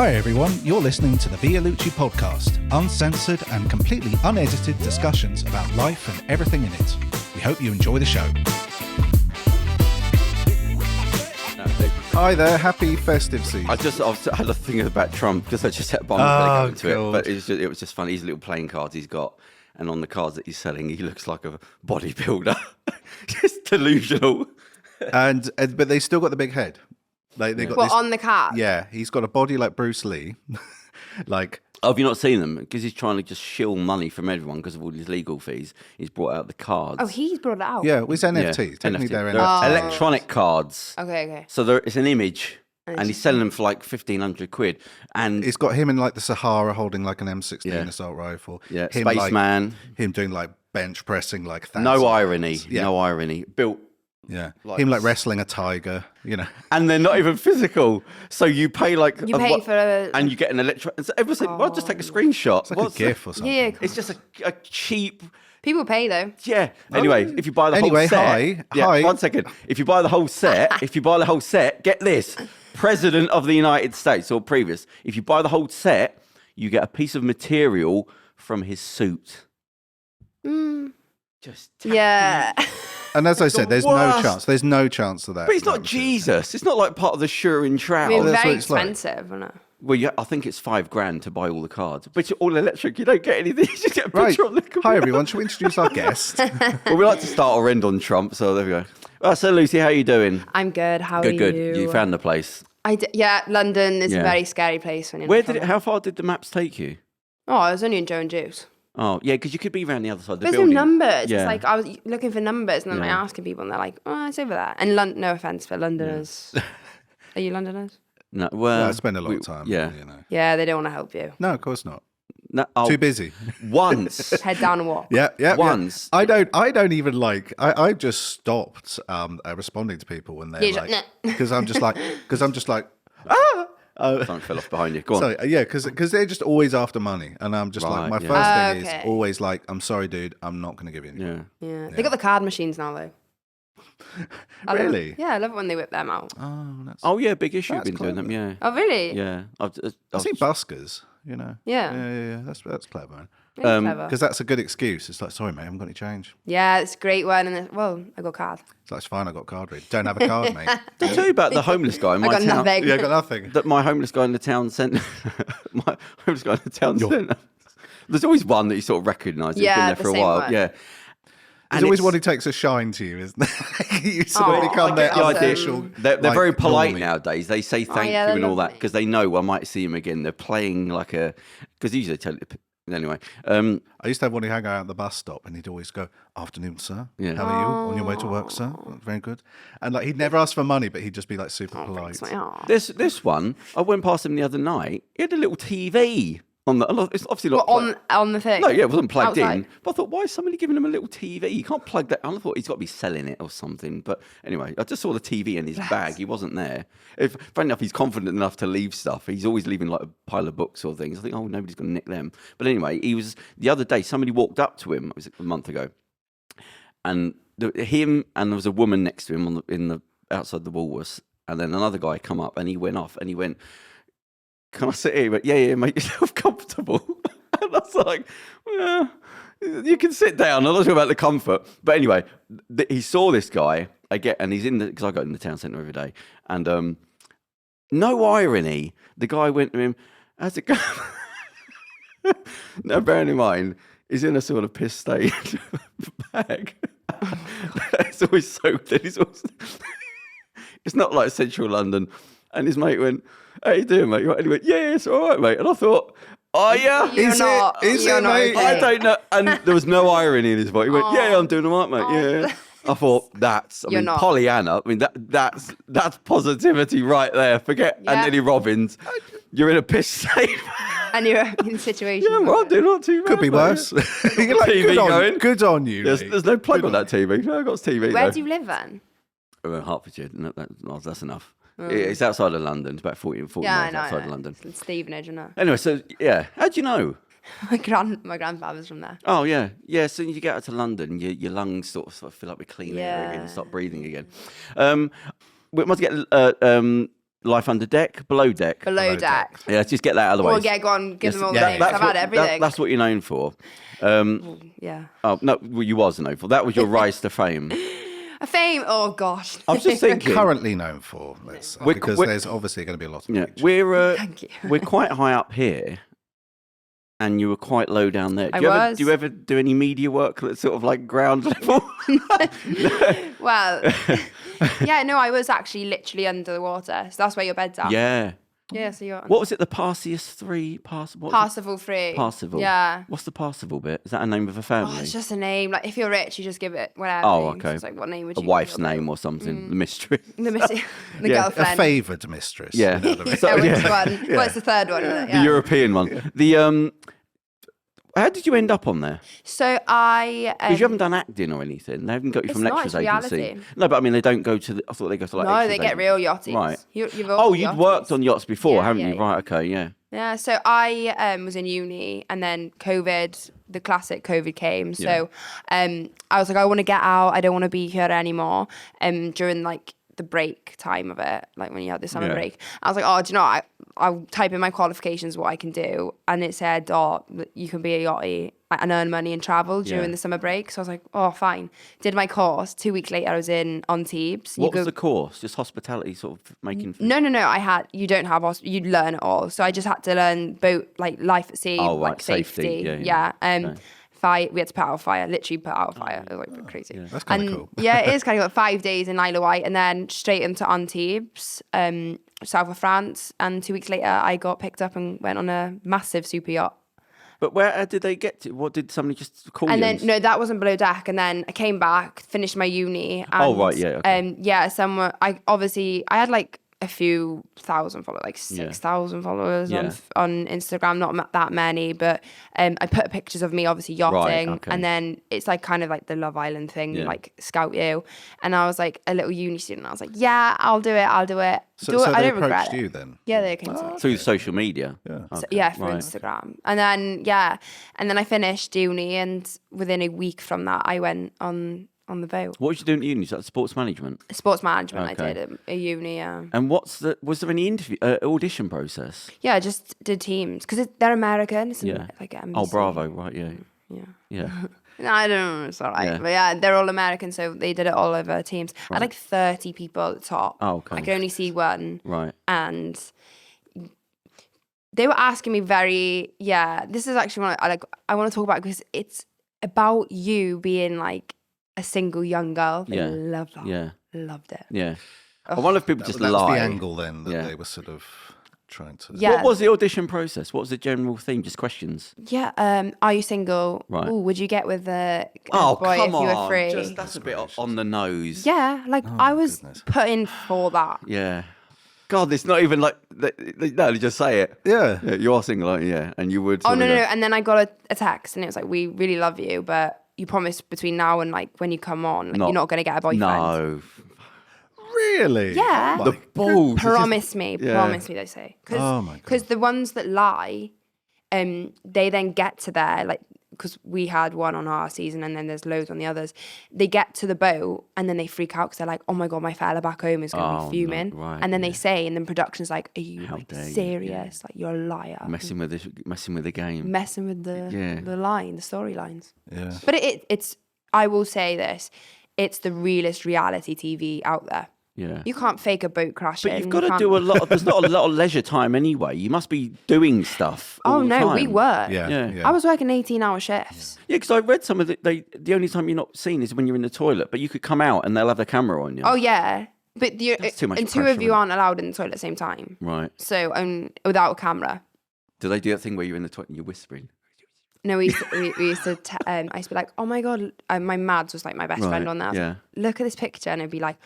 Hi everyone, you're listening to the Vialucci Podcast, uncensored and completely unedited discussions about life and everything in it. We hope you enjoy the show. Hi there, happy festive season. I had a thing about Trump because I just had to go into it, but it was just funny. These little playing cards he's got, and on the cards that he's selling, he looks like a bodybuilder. Just delusional. But they still got the big head. Like they got this, on the card? Yeah, he's got a body like Bruce Lee. Have you not seen them? Because he's trying to just shill money from everyone because of all his legal fees. He's brought out the cards. Oh, he's brought it out? Yeah, it's NFT. Yeah, Technically, NFT. they're They're NFT. electronic cards. Okay. So it's an image, and he's selling them for like 1,500 quid. And it's got him in like the Sahara holding like an M16 assault rifle. Yeah, him, spaceman. Him doing like bench pressing like no irony. Yeah. No irony. Built. Yeah, him like wrestling a tiger, you know. And they're not even physical. So you pay like... And you get an electronic... So everyone's like, well, just take a screenshot. It's like a GIF or something. Yeah, it's just a cheap... People pay though. Yeah. Anyway, if you buy the whole set... Hi. 1 second. If you buy the whole set, get this. President of the United States, or previous. If you buy the whole set, you get a piece of material from his suit. Just... Yeah. And as I said, there's no chance. There's no chance of that. But it's not Jesus. It's not like part of the Shurin Trout. I mean, that's very what it's like. expensive, isn't it? Well, yeah, I think it's $5,000 to buy all the cards. But you're all electric. You don't get anything. You just get a picture on the card. Hi, everyone. Shall we introduce our guest? Well, we like to start or end on Trump, so there we go. Well, so, Lucy, how are you doing? I'm good. How are you? Good. You found the place. Yeah, London is a very scary place. How far did the maps take you? Oh, I was only in Joe and Juice. Oh, yeah, because you could be around the other side of the There's building. no numbers. Yeah. It's like I was looking for numbers and then asking people and they're like, oh, it's over there. And no offense for Londoners. Are you Londoners? No, well... I spend a lot of time. Yeah. You know. Yeah, they don't want to help you. No, of course not. No, Too busy. Once. Head down and walk. Yeah. Once. Yeah. I don't even like. I just stopped responding to people when they're like, because I'm just like, ah. Something fell off behind you. Go on. So yeah, because they're just always after money, and I'm just like, my first thing is always like, I'm sorry, dude, I'm not going to give you any. Yeah. They got the card machines now though. Really? I love it when they whip them out. Oh, yeah, big issue. I've been doing them. Yeah. Oh really? Yeah. I've seen buskers. You know. Yeah. That's clever, man. Clever. Because that's a good excuse. It's like, sorry, mate, I haven't got any change. Yeah, it's a great one. And I got card. It's like, it's fine, I got card read. Don't have a card, mate. Did I tell you about the homeless guy in my got town? nothing. Yeah, I got nothing. My homeless guy in the town centre. There's always one that you sort of recognise. Yeah, He's been there the for a same while. one. Yeah. There's always one who takes a shine to you, isn't there? You sort of become their unofficial. They're very polite normie. nowadays. They say thank you and all that because they know I might see him again. They're playing like a... Because usually they tell you... Anyway. I used to have one who hung out at the bus stop and he'd always go, afternoon, sir. Yeah. How are you? On your way to work, sir? Very good. And like he'd never ask for money, but he'd just be like super polite. This one, I went past him the other night. He had a little TV on the... It's obviously not... on the thing? No, yeah, it wasn't plugged outside. in. But I thought, why is somebody giving him a little TV? You can't plug that. I thought he's got to be selling it or something. But anyway, I just saw the TV in his bag. He wasn't there. Funny enough, he's confident enough to leave stuff. He's always leaving like a pile of books or things. I think, nobody's going to nick them. But anyway, the other day, somebody walked up to him, it was a month ago, and him and there was a woman next to him outside the Woolworths, and then another guy come up and he went off and he went, can I sit here? He went, yeah, make yourself comfortable. And I was like, well, you can sit down. I'm not sure about the comfort. But anyway, he saw this guy again, and he's because I go in the town centre every day. And no irony, the guy went to him, how's it going? Now, bearing in mind, he's in a sort of piss-stained bag. It's always soaked in. It's not like central London. And his mate went, how you doing, mate? And he went, yeah, it's all right, mate. And I thought, oh, yeah. Is it, mate? I don't know. And there was no irony in his voice. He went, yeah, I'm doing all right, mate. Yeah. I thought, Pollyanna. I mean, that's positivity right there. Forget Anthony Robbins. You're in a piss state. And you're in a situation. Yeah, well, I'm doing not too bad. Could be worse. You're like, TV good on you. There's no plug on that TV. No, I've got TV. Where do you live then? Hertfordshire. No, that's enough. It's outside of London. It's about 40 miles outside of London. It's Stevenage, isn't it? Anyway, so, yeah. How do you know? My grandfather's from there. Oh, yeah. Yeah, so you get out to London, your lungs sort of fill up with clean air again and stop breathing again. We must get Life under deck, below deck. Below deck. Yeah, just get that out of the way. Or yeah, go on, give them all the Yeah, names. I've had everything. That's what you're known for. Yeah. Oh no, well, you was known for. That was your rise to fame. A fame. Oh gosh. I was just thinking. Currently known for, because there's obviously going to be a lot of features. Thank you. We're quite high up here, and you were quite low down there. Do you ever do any media work that's sort of like ground level? Well, yeah, no, I was actually literally under the water. So that's where your bed's at. Yeah. Yeah, so you're... What was it, the Parseus 3? Parsifal 3. Parsifal. Yeah. What's the Parsifal bit? Is that a name of a family? Oh, it's just a name. Like, if you're rich, you just give it whatever. Oh, okay. So it's like, what name would you A wife's name or something. The mistress. The Yeah. girlfriend. A favoured mistress. Yeah. You know what I mean? So, Which yeah. one? Well, it's the third one, isn't it? Yeah. The European one. The how did you end up on there? So I... Because you haven't done acting or anything. They haven't got you from It's not, lectures it's agency. reality. No, but I mean, they don't go to I thought they go to like No, extras they get agency. real yachties. Right. You've Oh, you'd worked on yachts before, Yeah, haven't yeah, you? yeah. Right, okay, yeah. Yeah, so I was in uni and then COVID, the classic COVID came. So I was like, I want to get out. I don't want to be here anymore. During like the break time of it, like when you had the summer break, I was like, oh, do you know what? I'll type in my qualifications, what I can do. And it said, oh, you can be a yachty and earn money and travel during the summer break. So I was like, oh, fine. Did my course. 2 weeks later, I was in on Thebes. What was the course? Just hospitality, sort of making food? No. You don't have, you'd learn it all. So I just had to learn boat, like life at sea, like safety. Yeah. Fire, we had to put out a fire, literally put out a fire. It was like crazy. Yeah, that's kind of cool. Yeah, it is kind of cool. 5 days in Isle of Wight and then straight into Antibes, south of France. And 2 weeks later, I got picked up and went on a massive super yacht. But where did they get to? What did somebody just call And you? then, no, that wasn't below deck. And then I came back, finished my uni. And, right, yeah, okay. Somewhere, I had like a few thousand followers, like 6,000 followers on Instagram, not that many, but I put pictures of me obviously yachting, and then it's like kind of like the Love Island thing, like scout you, and I was like a little uni student, I was like, yeah, I'll do it. So I they don't regret approached it. you then? Yeah, they came to me. Through social media? Yeah. So, through Instagram. And then I finished uni, and within a week from that, I went on the boat. What was you doing at uni? Was that sports management? Sports management, Okay. I did at uni, yeah. And was there any interview audition process? Yeah, I just did teams because they're American. It's like NBC. Oh, Bravo, right? Yeah. No, I don't know. It's all right. Yeah. But yeah, they're all American, so they did it all over teams. I had like 30 people at the top. Oh, okay. I could only see one. Right. And they were asking me this is actually one I want to talk about because it's about you being like a single young girl. They loved that. Yeah. Loved it. Yeah. I wonder if people just That lie. was the angle then that they were sort of trying to... Yeah. What was the audition process? What was the general theme? Just questions? Yeah. Are you single? Right. Ooh, would you get with a Oh, boy come if you were on. free? That's a bit on the nose. Yeah, like I was goodness. put in for that. Yeah. God, it's not even like... No, they just say it. Yeah. You are single, aren't you? Yeah. And you would... Oh, no. go, And then I got a text and it was like, we really love you, but you promise between now and like when you come on, like, you're not going to get a boyfriend. No. Really? Yeah. Oh The my balls. Promise me, they say. Oh my God. Because the ones that lie, they then get to there, like, because we had one on our season and then there's loads on the others. They get to the boat and then they freak out because they're like, oh my God, my fella back home is going to be fuming. No, right, and then they say, and then production's like, are you like, dare you? serious? Like, you're a liar. Messing with the game. Messing with the line, the storylines. Yeah. But it's, I will say this, it's the realest reality TV out there. Yeah. You can't fake a boat crash. But you've got to do a lot. There's not a lot of leisure time anyway. You must be doing stuff. All the time. We were. Yeah. I was working 18-hour shifts. Yeah, because I read some of the only time you're not seen is when you're in the toilet, but you could come out and they'll have the camera on you. Oh yeah, but That's too much and two pressure, of you aren't allowed in the toilet at the same time. Right. So without a camera. Do they do that thing where you're in the toilet and you're whispering? No, we used to. I used to be like, oh my God, my Mads was like my best friend on that. Yeah. Look at this picture, and it'd be like,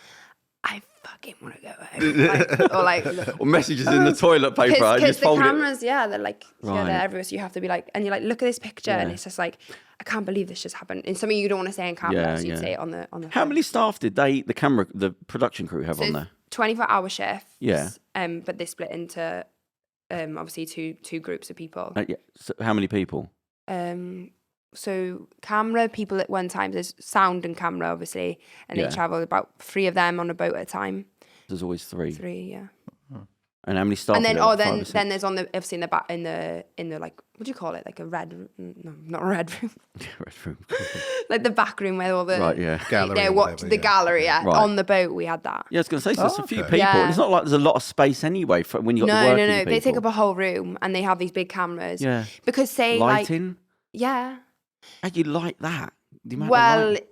I fucking want to go home. Or like, or messages in the toilet paper. Because the fold cameras, they're like, Right. they're everywhere. So you have to be like, and you're like, look at this picture, and it's just like, I can't believe this just happened. And something you don't want to say on camera, so you'd say it on the. How phone. many staff did the production crew have on there? 24-hour shifts. Yeah. But they split into, obviously two groups of people. Yeah. So how many people? So camera people at one time, there's sound and camera obviously, and they travel about 3 of them on a boat at a time. There's always 3. 3, yeah. And how many staff? And then, are there? then there's obviously in the back, in the like, what do you call it? Like a red, no, not a red room. Red room. Like the back room where all the gallery, the gallery. Yeah. Right. On the boat we had that. Yeah, I was going to say, so there's a few people. Yeah. And it's not like there's a lot of space anyway for when you've got the working people. They take up a whole room and they have these big cameras. Yeah. Because say lighting. Yeah. How do you light that? The amount of light?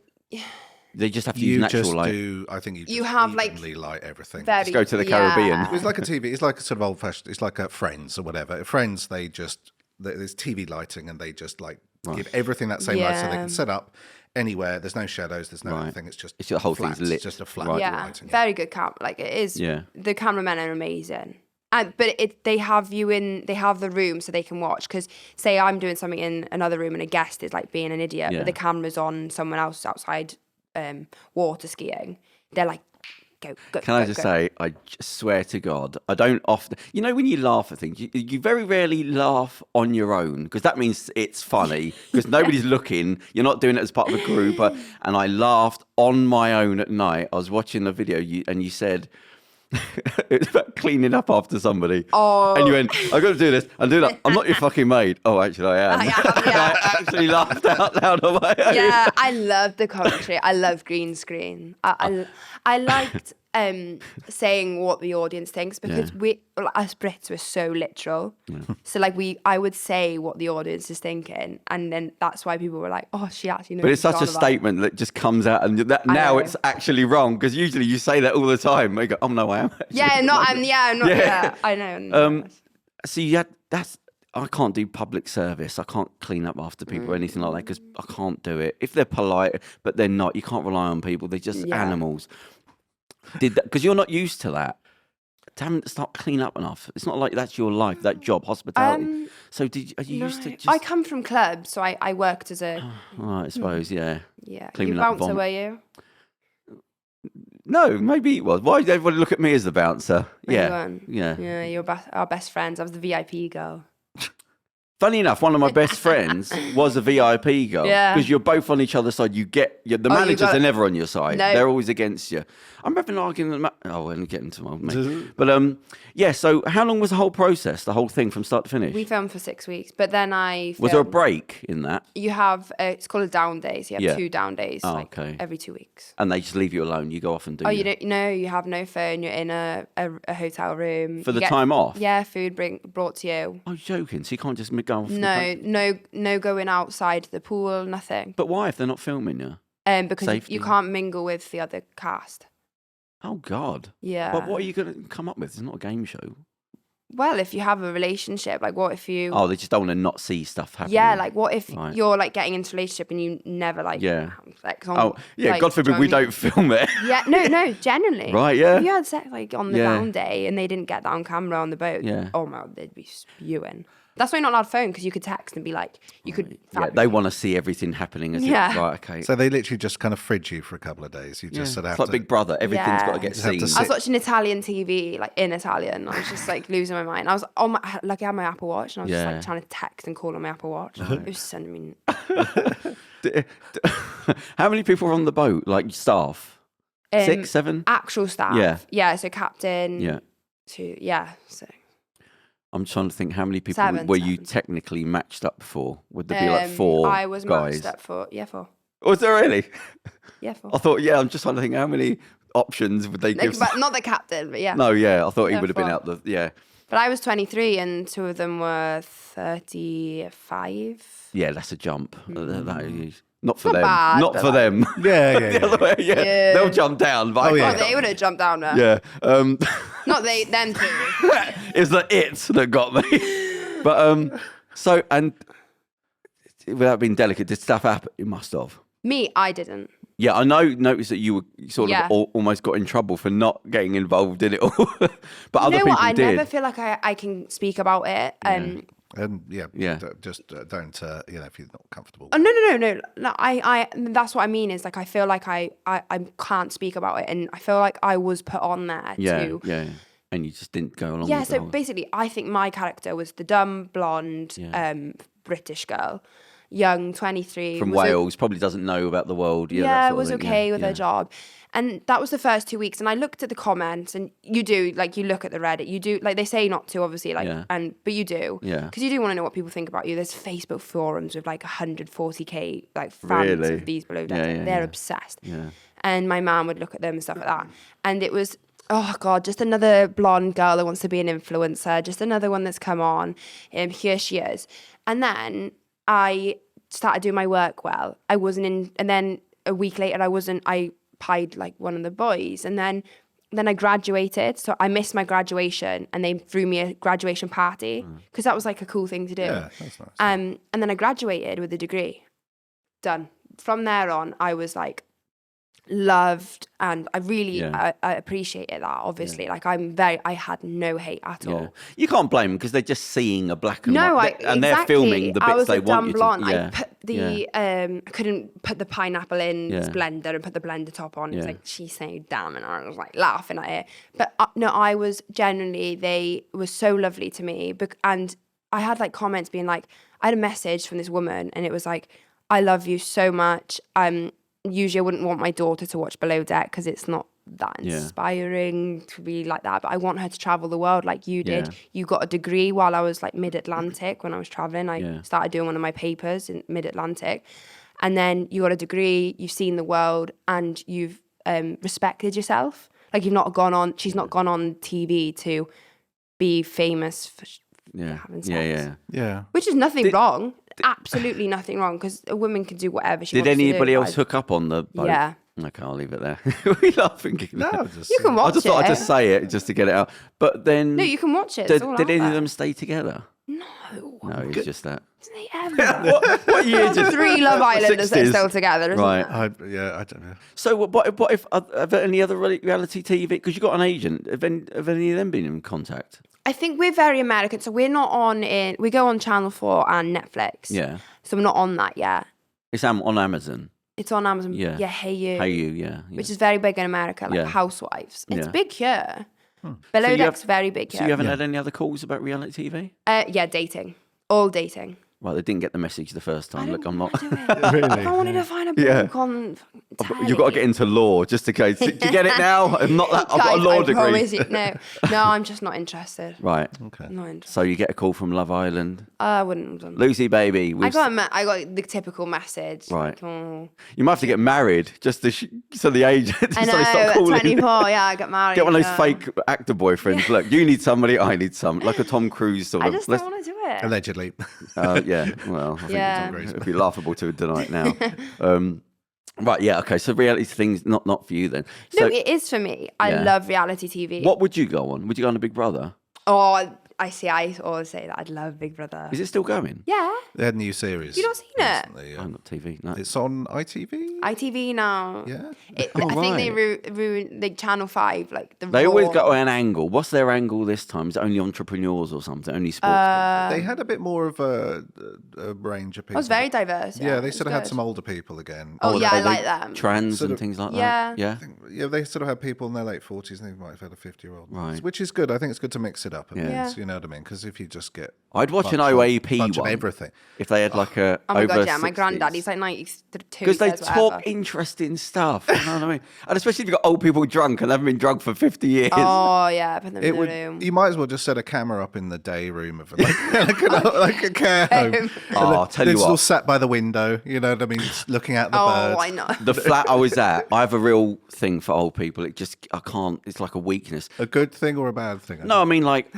They just have to use natural light. I think you have like light everything. Just go to the Caribbean. It's like a TV. It's like a sort of old fashioned. It's like a Friends or whatever. Friends, there's TV lighting and they just like give everything that same light so they can set up anywhere. There's no shadows. There's no anything. It's just the whole flat. thing's lit. It's just a flat lighting. Very good camp. Like it is. Yeah. The cameramen are amazing. But they have the room so they can watch. Because say I'm doing something in another room and a guest is like being an idiot, but the camera's on someone else outside water skiing. They're like, go. Can I just say, I just swear to God, I don't often. You know, when you laugh at things, you very rarely laugh on your own because that means it's funny because nobody's looking. You're not doing it as part of a group. And I laughed on my own at night. I was watching the video and you said. It was about cleaning up after somebody. Oh. And you went, I've got to do this and do that. I'm not your fucking maid. Oh, actually, I am. I actually laughed out loud on my own. Yeah, I love the commentary. I love green screen. I liked saying what the audience thinks because us Brits were so literal. Yeah. So like I would say what the audience is thinking, and then that's why people were like, "Oh, she actually knows." But it's such a statement that just comes out, and that now it's actually wrong because usually you say that all the time. They go, "Oh no, I am." I'm not. Yeah, I know. See, I can't do public service. I can't clean up after people or anything like that because I can't do it. If they're polite, but they're not, you can't rely on people. They're just animals. Because you're not used to that. Damn, start clean up enough. It's not like that's your life, that job, hospitality. So are you used to just... I come from clubs, so I worked as a... I suppose, yeah. Yeah. Cleaning you bouncer, were you? No, maybe it was. Why did everybody look at me as the bouncer? Yeah. Yeah, you're our best friends. I was the VIP girl. Funny enough, one of my best friends was a VIP girl. Yeah. Because you're both on each other's side. The managers are never on your side. No. They're always against you. I remember an argument. Oh, we're getting to my mate. But so how long was the whole process, the whole thing from start to finish? We filmed for 6 weeks, but then Was there a break in that? You have, it's called a down day. So you have 2 down days every 2 weeks. And they just leave you alone. You go off and do you don't know, you have no phone. You're in a hotel room. For the time off? Yeah, food brought to you. I'm joking. So you can't just go off? No going outside the pool, nothing. But why if they're not filming you? Because you can't mingle with the other cast. Oh, God. Yeah. But what are you going to come up with? It's not a game show. Well, if you have a relationship, like what if you... Oh, they just don't want to not see stuff happening. Yeah, like what if you're like getting into a relationship and you never like... Yeah. Sex on, God forbid we don't film it. Yeah, no, genuinely. Right, yeah. If you had sex like on the down day and they didn't get that on camera on the boat, oh my God, they'd be spewing. That's why you're not allowed phone because you could text and be like, you could. Yeah, they want to see everything happening. Right, okay. So they literally just kind of fridge you for a couple of days. You just sort of have like Big Brother. Everything's got to get seen. I was watching Italian TV, like in Italian. I was just like losing my mind. I was lucky I had my Apple Watch and I was just like trying to text and call on my Apple Watch. It was sending me. How many people were on the boat? Like staff? 6, 7? Actual staff. Yeah. So captain. Yeah. 2. Yeah. So. I'm trying to think how many people were you technically matched up for? Would there be like 4 I was guys? matched up for, 4. Was there really? Yeah, 4. I thought, I'm just trying to think how many options would they give? But not the captain, but yeah. No, I thought he would have been out the, But I was 23 and 2 of them were 35. Yeah, that's a jump. That is... Not for them. Bad, not for them. Yeah. The other way, They'll jump down. But they would have jumped down there. Yeah. Not them two. It's the it that got me. But so and without being delicate, did stuff happen? It must have. Me, I didn't. Yeah, I noticed that you were sort of almost got in trouble for not getting involved in it all. But other people did. I never feel like I can speak about it. And just don't if you're not comfortable. Oh, no. I that's what I mean is like I feel like I can't speak about it, and I feel like I was put on there to. Yeah. And you just didn't go along. Yeah. So basically, I think my character was the dumb blonde British girl. young, 23. From Wales, probably doesn't know about the world. Yeah, that was sort of thing. okay with her job. And that was the first 2 weeks. And I looked at the comments, and you do, like, you look at the Reddit, you do, like, they say not to, obviously, like, but you do. Yeah. Because you do want to know what people think about you. There's Facebook forums with, like, 140K, like, fans of these Below Deck. They're obsessed. Yeah. And my mum would look at them and stuff like that. And it was, oh, God, just another blonde girl that wants to be an influencer, just another one that's come on. Here she is. And then I started doing my work well. I wasn't in, and then a week later, I pied like one of the boys, and then I graduated, so I missed my graduation, and they threw me a graduation party because that was like a cool thing to do. Yeah, that's nice. And then I graduated with a degree. Done. From there on, I was like loved, and I really I appreciated that, obviously. Like I had no hate at all. You can't blame them because they're just seeing a black and white, and exactly. they're filming the bits they want you to. I put the I couldn't put the pineapple in this blender and put the blender top on. It was like, she's saying damn, and I was like laughing at it. But no, I was genuinely, they were so lovely to me, and I had like comments being like, I had a message from this woman, and it was like, I love you so much. Usually I wouldn't want my daughter to watch Below Deck because it's not that inspiring to be like that, but I want her to travel the world like you did. You got a degree while I was like mid-Atlantic. When I was traveling, I started doing one of my papers in mid-Atlantic, and then you got a degree, you've seen the world, and you've respected yourself. Like she's not gone on TV to be famous for having sex. Yeah. Which is nothing wrong. Absolutely nothing wrong, because a woman can do whatever she wants to do. Did anybody else hook up on the boat? Yeah. Okay, I'll leave it there. We laughing. No, you can watch it. I just thought I'd just say it just to get it out. But then... No, you can watch it. Did any of them stay together? No. No, it's just that. Isn't they ever? What year did... 3 Love Islanders that are still together, isn't right. there? I don't know. So what if... Are there any other reality TV... Because you've got an agent. Have any of them been in contact? I think we're very American, so we're not on we go on Channel 4 and Netflix. Yeah. So we're not on that yet. It's on Amazon. It's on Amazon. Yeah. Hey You. Hey You, yeah. Which is very big in America, like Housewives. It's big here. Below Deck's very big here. So you haven't had any other calls about reality TV? Yeah, dating. All dating. Well, they didn't get the message the first time. Look, I'm not... Really? I wanted to find a book on telly. You've got to get into law just in case. Do you get it now? I'm not that. I've got a law degree. I promise you. No, I'm just not interested. Right. Okay. Not interested. So you get a call from Love Island. I wouldn't have done that. Lucy, baby. I got the typical message. Right. Like, oh. You might have to get married just to so the agent. I know, stop at calling. 24, I got married. Get one of those fake actor boyfriends. Look, you need somebody, I need some. Like a Tom Cruise sort of. I just don't want to do it. Allegedly. Yeah, well, I think it'd be laughable to deny it now. Right, yeah, okay. So reality things, not for you then. So, no, it is for me. I love reality TV. What would you go on? Would you go on a Big Brother? Oh, I always say that I'd love Big Brother. Is it still going? Yeah. They had a new series. You not seen it? Recently, I'm not TV. No. It's on ITV. ITV now. Yeah. I think they ruined like Channel 5, like the. They Raw. always go an angle. What's their angle this time? Is it only entrepreneurs or something? Only sports? They had a bit more of a range of people. It was very diverse. Yeah, they it sort of was had good. some older people again. Oh, yeah, I like them. Trans Sort and of- things like Yeah. that. Yeah. Yeah, they sort of had people in their late 40s and they might have had a 50-year-old. Right. Which is good. I think it's good to mix it up a bit. Yeah. You know what I mean? Because if you just get... I'd watch an bunch OAP of one. everything. If they had like a Oh my over god, yeah, my 60s. granddad, he's like 92. Because they says talk whatever. interesting stuff. You know what I mean? And especially if you've got old people drunk and they haven't been drunk for 50 years. Oh yeah, put them It in the would. room. You might as well just set a camera up in the day room of like a care home. Oh, I'll tell you They're still what. sat by the window. You know what I mean? Just looking at the Oh, birds. I know. The flat I was at, I have a real thing for old people. I can't, it's like a weakness. A good thing or a bad thing? No, I mean like,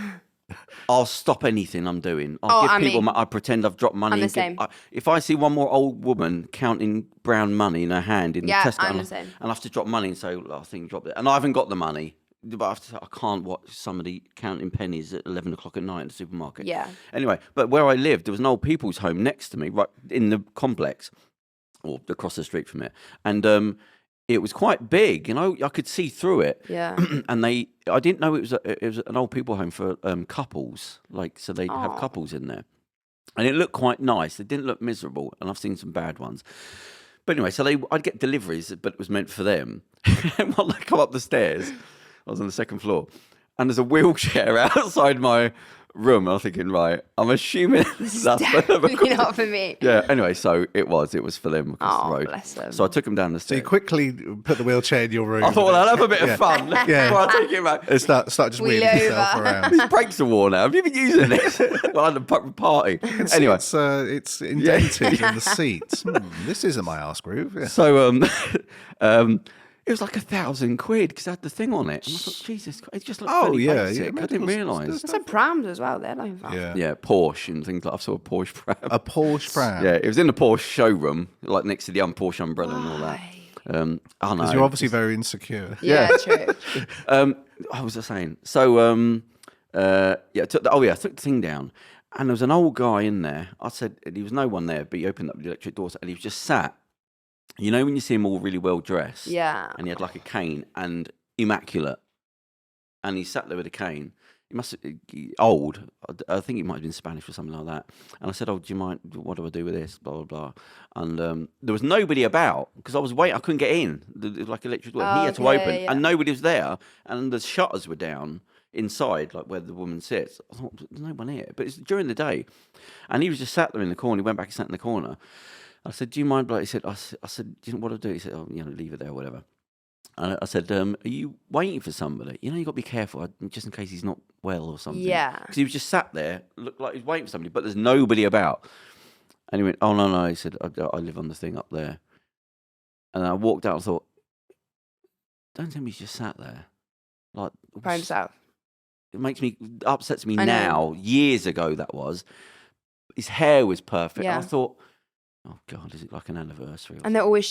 I'll stop anything I'm doing. I'll give people, I pretend I've dropped money. I'm the and same. If I see one more old woman counting brown money in her hand in the test, I'm and the same. I have to drop money and say, well, I think drop it. And I haven't got the money. But I can't watch somebody counting pennies at 11 o'clock at night in the supermarket. Yeah. Anyway, but where I lived, there was an old people's home next to me, right in the complex, or across the street from it. And it was quite big, you know, I could see through it. Yeah. And I didn't know it was an old people home for couples, like, so they'd have couples in there. And it looked quite nice. It didn't look miserable, and I've seen some bad ones. But anyway, so I'd get deliveries, but it was meant for them. And while I come up the stairs, I was on the second floor, and there's a wheelchair outside my room. And I'm thinking, right, I'm assuming that's Definitely not for me. Yeah. Anyway, so it was for them across the road. Bless them. So I took him down the So you stairs. quickly put the wheelchair in your room. I thought, well, I'll have a bit of fun. Yeah. Before I take him back. And start just Wheel wheeling yourself over. around. These brakes are worn out. Have you been using this? Well, at the party. Anyway, It's indented in the seats. This isn't my arse groove. Yeah. so it was like £1,000 because I had the thing on it. And I thought, Jesus Christ, it just looked fairly basic. I didn't realise. There's some prams as well. They're like that. Yeah, Porsche and things like I saw a Porsche pram. A Porsche pram. Yeah, it was in the Porsche showroom, like next to the Porsche umbrella and all that. I know. Because you're obviously very insecure. Yeah, true. I was just saying. So, I took the thing down, and there was an old guy in there. I said there was no one there, but he opened up the electric doors, and he was just sat. You know when you see him all really well dressed, Yeah. and he had like a cane and immaculate, and he sat there with a cane. He must old. I think he might have been Spanish or something like that. And I said, "Oh, do you mind? What do I do with this?" Blah blah blah. And there was nobody about because I was waiting. I couldn't get in. Like electric door. He had to open, and nobody was there, and the shutters were down inside, like where the woman sits. I thought there's no one here, but it's during the day, and he was just sat there in the corner. He went back and sat in the corner. I said, "Do you mind?" He said, "I said, do you know what I do?" He said, "Oh, leave it there, or whatever." And I said, "Are you waiting for somebody? You got to be careful, just in case he's not well or something." Yeah. Because he was just sat there, looked like he was waiting for somebody, but there's nobody about. And he went, "Oh no!" He said, "I live on the thing up there." And I walked out and thought, "Don't tell me he's just sat there, like By himself. It upsets me now. Years ago, that was. His hair was perfect. Yeah. And I thought, oh God, is it like an anniversary? And they're always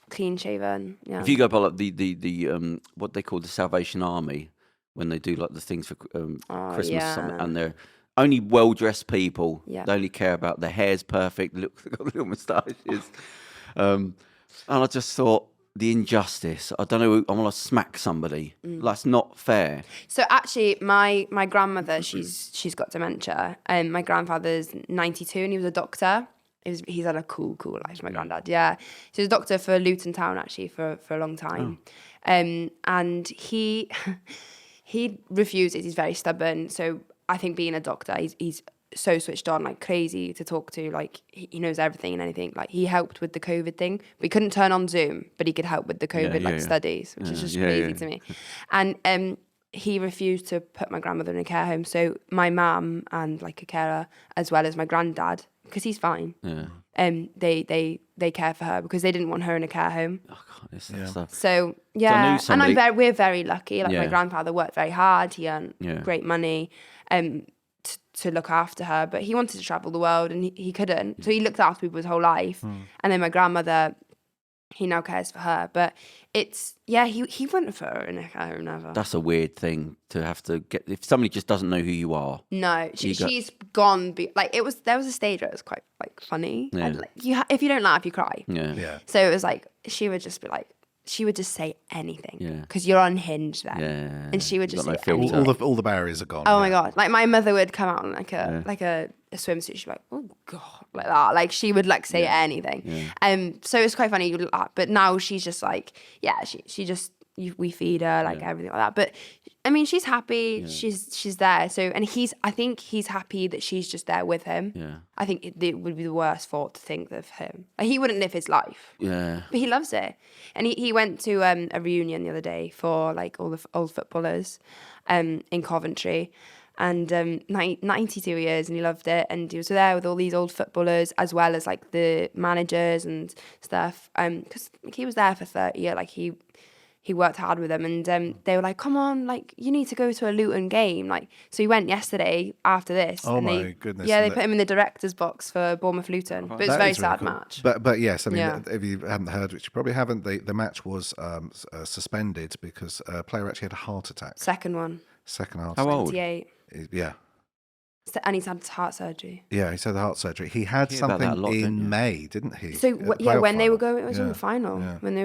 clean shaven. Yeah. If you go by like the what they call the Salvation Army, when they do like the things for Christmas or something, and they're only well dressed people. Yeah. They only care about their hair's perfect. They've got little moustaches. And I just thought the injustice. I don't know. I want to smack somebody. That's not fair. So actually, my grandmother, she's got dementia, and my grandfather's 92, and he was a doctor. He's had a cool life, my granddad. Yeah, so he was a doctor for Luton Town actually for a long time, and he refuses. He's very stubborn. So I think being a doctor, he's so switched on, like crazy to talk to. Like he knows everything and anything. Like he helped with the COVID thing, but he couldn't turn on Zoom, but he could help with the COVID studies, which is just crazy to me. And he refused to put my grandmother in a care home. So my mum and like a carer, as well as my granddad, because he's fine. Yeah. They care for her because they didn't want her in a care home. Oh God, this stuff. So yeah, and we're very lucky. Like my grandfather worked very hard. He earned great money to look after her, but he wanted to travel the world and he couldn't. So he looked after people his whole life. And then my grandmother, he now cares for her. But it's he wouldn't put her in a care home never. That's a weird thing to have to get if somebody just doesn't know who you are. No, she's gone. There was a stage where it was quite like funny. Yeah. And, like, if you don't laugh, you cry. Yeah. So it was like she would just be like. She would just say anything. Yeah. Because you're unhinged then. Yeah. And she would just say no anything. All the barriers are gone. Oh my God. Like my mother would come out in like a swimsuit. She'd be like, oh God, like that. Like she would like say anything. So it's quite funny. But now she's just like, she just, we feed her like everything like that. But I mean, she's happy. Yeah. She's there. So, and I think he's happy that she's just there with him. Yeah. I think it would be the worst thought to think of him. Like, he wouldn't live his life. Yeah. But he loves it. And he went to a reunion the other day for like all the old footballers in Coventry. And 92 years, and he loved it. And he was there with all these old footballers, as well as like the managers and stuff. Because he was there for 30 years. Like he worked hard with them, and they were like, "Come on, like you need to go to a Luton game." Like, so he went yesterday after this. Oh and my goodness! Yeah, they put him in the director's box for Bournemouth Luton, but it was a very sad match. But yes, I mean, if you hadn't heard, which you probably haven't, the match was suspended because a player actually had a heart attack. Second heart. How old? 28. Yeah. And he's had heart surgery. Yeah, he's had heart surgery. He had something in May, didn't he? So when they were going, it was in the final. Yeah. When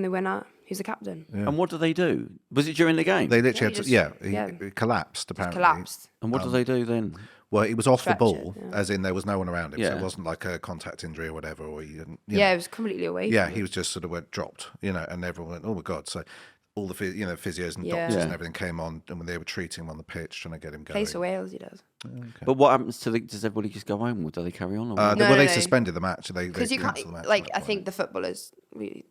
they went out, he was the captain. Yeah. And what do they do? Was it during the game? They literally he collapsed apparently. Collapsed. And what do they do then? Well, he was off the ball, it, as in there was no one around him, so it wasn't like a contact injury or whatever, or he didn't. It was completely away. Yeah, he was just sort of dropped, and everyone went, "Oh my God!" So all the physios and doctors and everything came on, and when they were treating him on the pitch, trying to get him going. Plays for Wales, he does. Okay. But what happens to does everybody just go home, or do they carry on? Or They suspended the match. Because you can't, like, I think the footballers,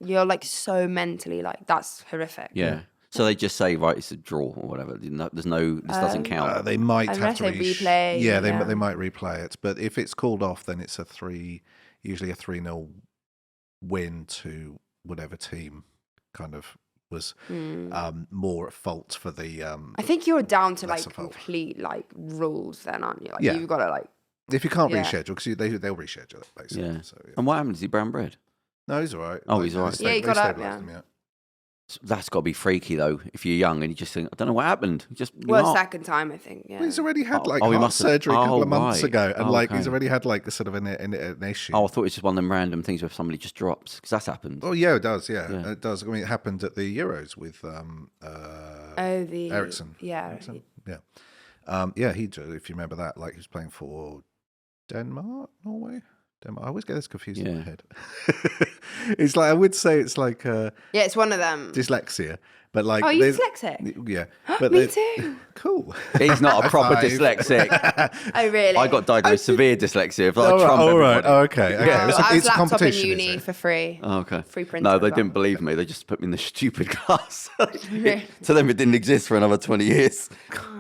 you're like so mentally, like, that's horrific. Yeah. So they just say, right, it's a draw or whatever. This doesn't count. They might have to replay. Yeah, they might replay it. But if it's called off, then it's usually a 3-0 win to whatever team kind of was more at fault for the. I think you're down to like complete like rules then, aren't you? Like you've got to like. If you can't reschedule, because they'll reschedule it basically. Yeah. So, And what happened? Is he brown bread? No, he's all right. Oh, he's all right. He got up. That's got to be freaky though. If you're young and you just think, I don't know what happened. Second time I think. Yeah. Well, he's already had heart surgery a couple of months ago, and he's already had like sort of an issue. Oh, I thought it was just one of them random things where somebody just drops, because that's happened. Oh yeah, it does. Yeah, it does. I mean, it happened at the Euros with Ericsson. Yeah, Ericsson? Yeah. He, if you remember that, like he was playing for Norway. I always get this confused in my head. It's like, I would say it's like it's one of them. Dyslexia. But like, oh, you're dyslexic? Yeah. But me too. Cool. He's not a proper dyslexic. Oh, really? I got diagnosed with severe dyslexia. All right. Oh, okay. I was it's a laptop competition, in uni for free. Oh, okay. Free printer. No, they didn't believe me. They just put me in the stupid class. To them, it didn't exist for another 20 years.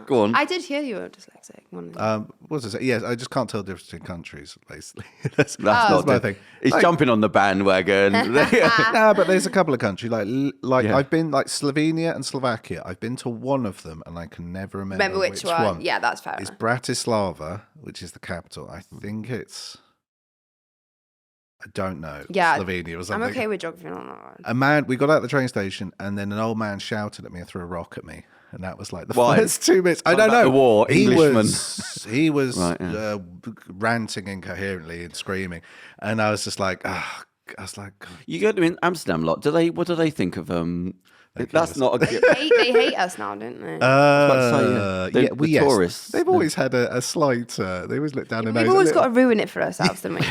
Go on. I did hear you were dyslexic. What was it? Yes, I just can't tell the difference between countries, basically. that's not my thing. He's jumping on the bandwagon. No, but there's a couple of countries like I've been like Slovenia and Slovakia. I've been to one of them, and I can never remember which one. Yeah, that's fair. It's Bratislava, which is the capital. I think it's. I don't know. Yeah, Slovenia or something. I'm okay with geography. Not a man. We got out of the train station, and then an old man shouted at me and threw a rock at me. And that was like the first 2 minutes. I don't know. The war, Englishman. He was right, ranting incoherently and screaming, and I was just like, you go to in Amsterdam a lot. What do they think of That's not a good. They hate us now, don't they? The tourists. They've always had a slight. They always look down their nose. We've always got to ruin it for ourselves, don't we?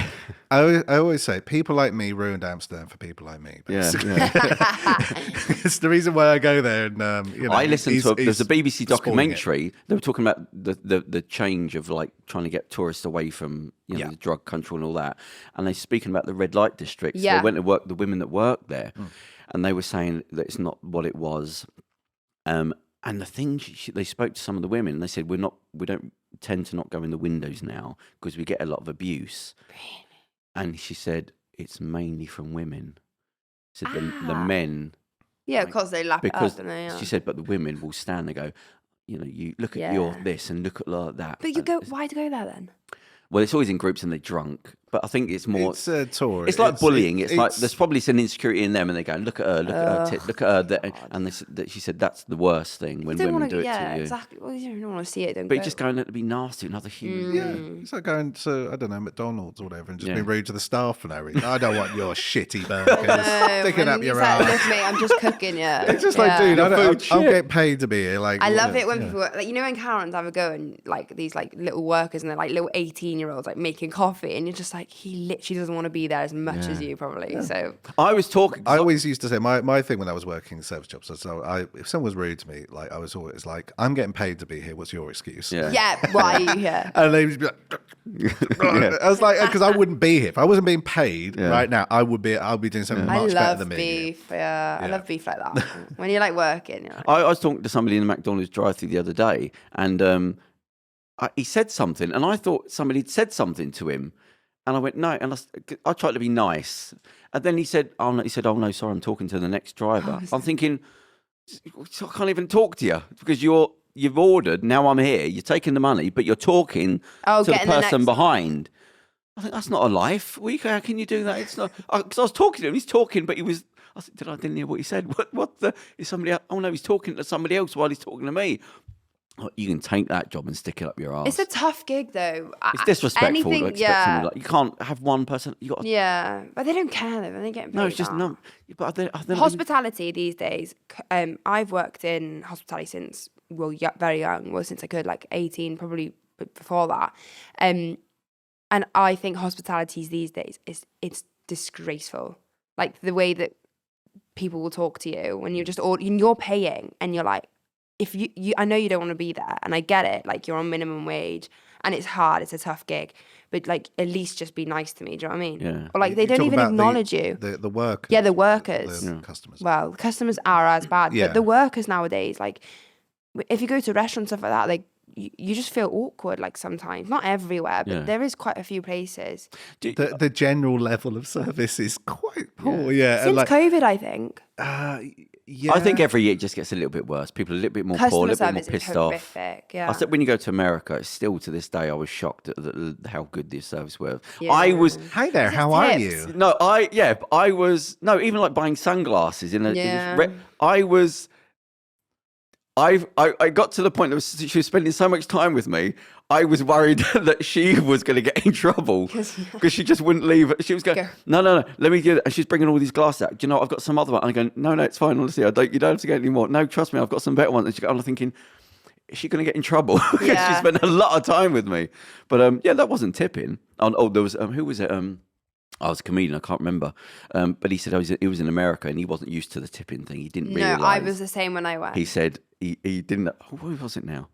I always say people like me ruined Amsterdam for people like me. Basically. Yeah. It's the reason why I go there. And I listened to there's a BBC documentary. They were talking about the change of like trying to get tourists away from the drug control and all that, and they're speaking about the red light districts. Yeah. They went to work, the women that work there, and they were saying that it's not what it was. And the thing they spoke to some of the women, and they said we don't tend to not go in the windows now because we get a lot of abuse. Really? And she said it's mainly from women. She said the men. Yeah, because they lap it up, don't they? She said, but the women will stand and go, you look at your this and look at that. But you go, why do you go there then? Well, it's always in groups and they're drunk. But I think it's more. It's a tour. It's like bullying. It's like there's probably some insecurity in them, and they go, look at her, look at her. And she said that's the worst thing when women do it to you. Yeah, exactly. Well, you don't want to see it. But you just go and let it be nasty to another human. Yeah, it's like going to McDonald's or whatever and just being rude to the staff for no reason. I don't want your shitty burgers sticking up your ass. Look, mate, I'm just cooking. Yeah, it's just like, dude, I'm getting paid to be here. Like, I love it when people like when Karens have a go and like these like little workers and they're like little 18-year-olds like making coffee, and you're just like, he literally doesn't want to be there as much as you probably. So I was talking. I always used to say my thing when I was working in service jobs. So if someone was rude to me, like I was always like, I'm getting paid to be here. What's your excuse? Yeah, why are you here? And they would be like, I was like, because I wouldn't be here if I wasn't being paid right now. I'll be doing something much better than me. Beef. I love beef like that. When you're like working, you're like, I was talking to somebody in the McDonald's drive-thru the other day, and he said something, and I thought somebody had said something to him. And I went, no. And I tried to be nice. And then he said, oh, no, sorry, I'm talking to the next driver. I'm thinking, I can't even talk to you because you've ordered. Now I'm here. You're taking the money, but you're talking to the person behind. I think that's not a life. How can you do that? It's not. Because I was talking to him. He's talking, but he was. I said, I didn't hear what he said. Is somebody else? Oh, no, he's talking to somebody else while he's talking to me. You can take that job and stick it up your ass. It's a tough gig, though. It's disrespectful to expect somebody like you can't have one person. Yeah, but they don't care though. They get paid. No, it's just no. But hospitality these days. I've worked in hospitality since very young. Well, since I could, like 18, probably before that. And I think hospitality these days it's disgraceful. Like the way that people will talk to you when you're paying and you're like, if you I know you don't want to be there, and I get it, like you're on minimum wage and it's hard, it's a tough gig, but like at least just be nice to me. Do you know what I mean? Yeah. Or like they don't even acknowledge you. The workers. Yeah, the workers. The customers. Well, customers are as bad, Yeah. but the workers nowadays, like if you go to restaurants stuff like that, like you just feel awkward. Like sometimes, not everywhere, but there is quite a few places. The general level of service is quite poor. Yeah, Since like, COVID, I think. yeah. I think every year it just gets a little bit worse. People are a little bit more poor, a Customer little bit more service is pissed off. horrific. Yeah. I said when you go to America, it's still to this day, I was shocked at how good the service was. Yeah. I was. Hi there, Is it how are tips? you? No, I was even like buying sunglasses in a. Yeah. I was. I got to the point that she was spending so much time with me. I was worried that she was going to get in trouble because she just wouldn't leave. She was going, no, let me get it. And she's bringing all these glasses out. Do you know, I've got some other one. And I go, no, it's fine. Honestly, you don't have to get any more. No, trust me, I've got some better ones. And I'm thinking, is she going to get in trouble? Because she spent a lot of time with me. But that wasn't tipping. There was, who was it? I was a comedian, I can't remember. But he said he was in America and he wasn't used to the tipping thing. He didn't realise. No, I was the same when I went. He said he didn't. What was it now?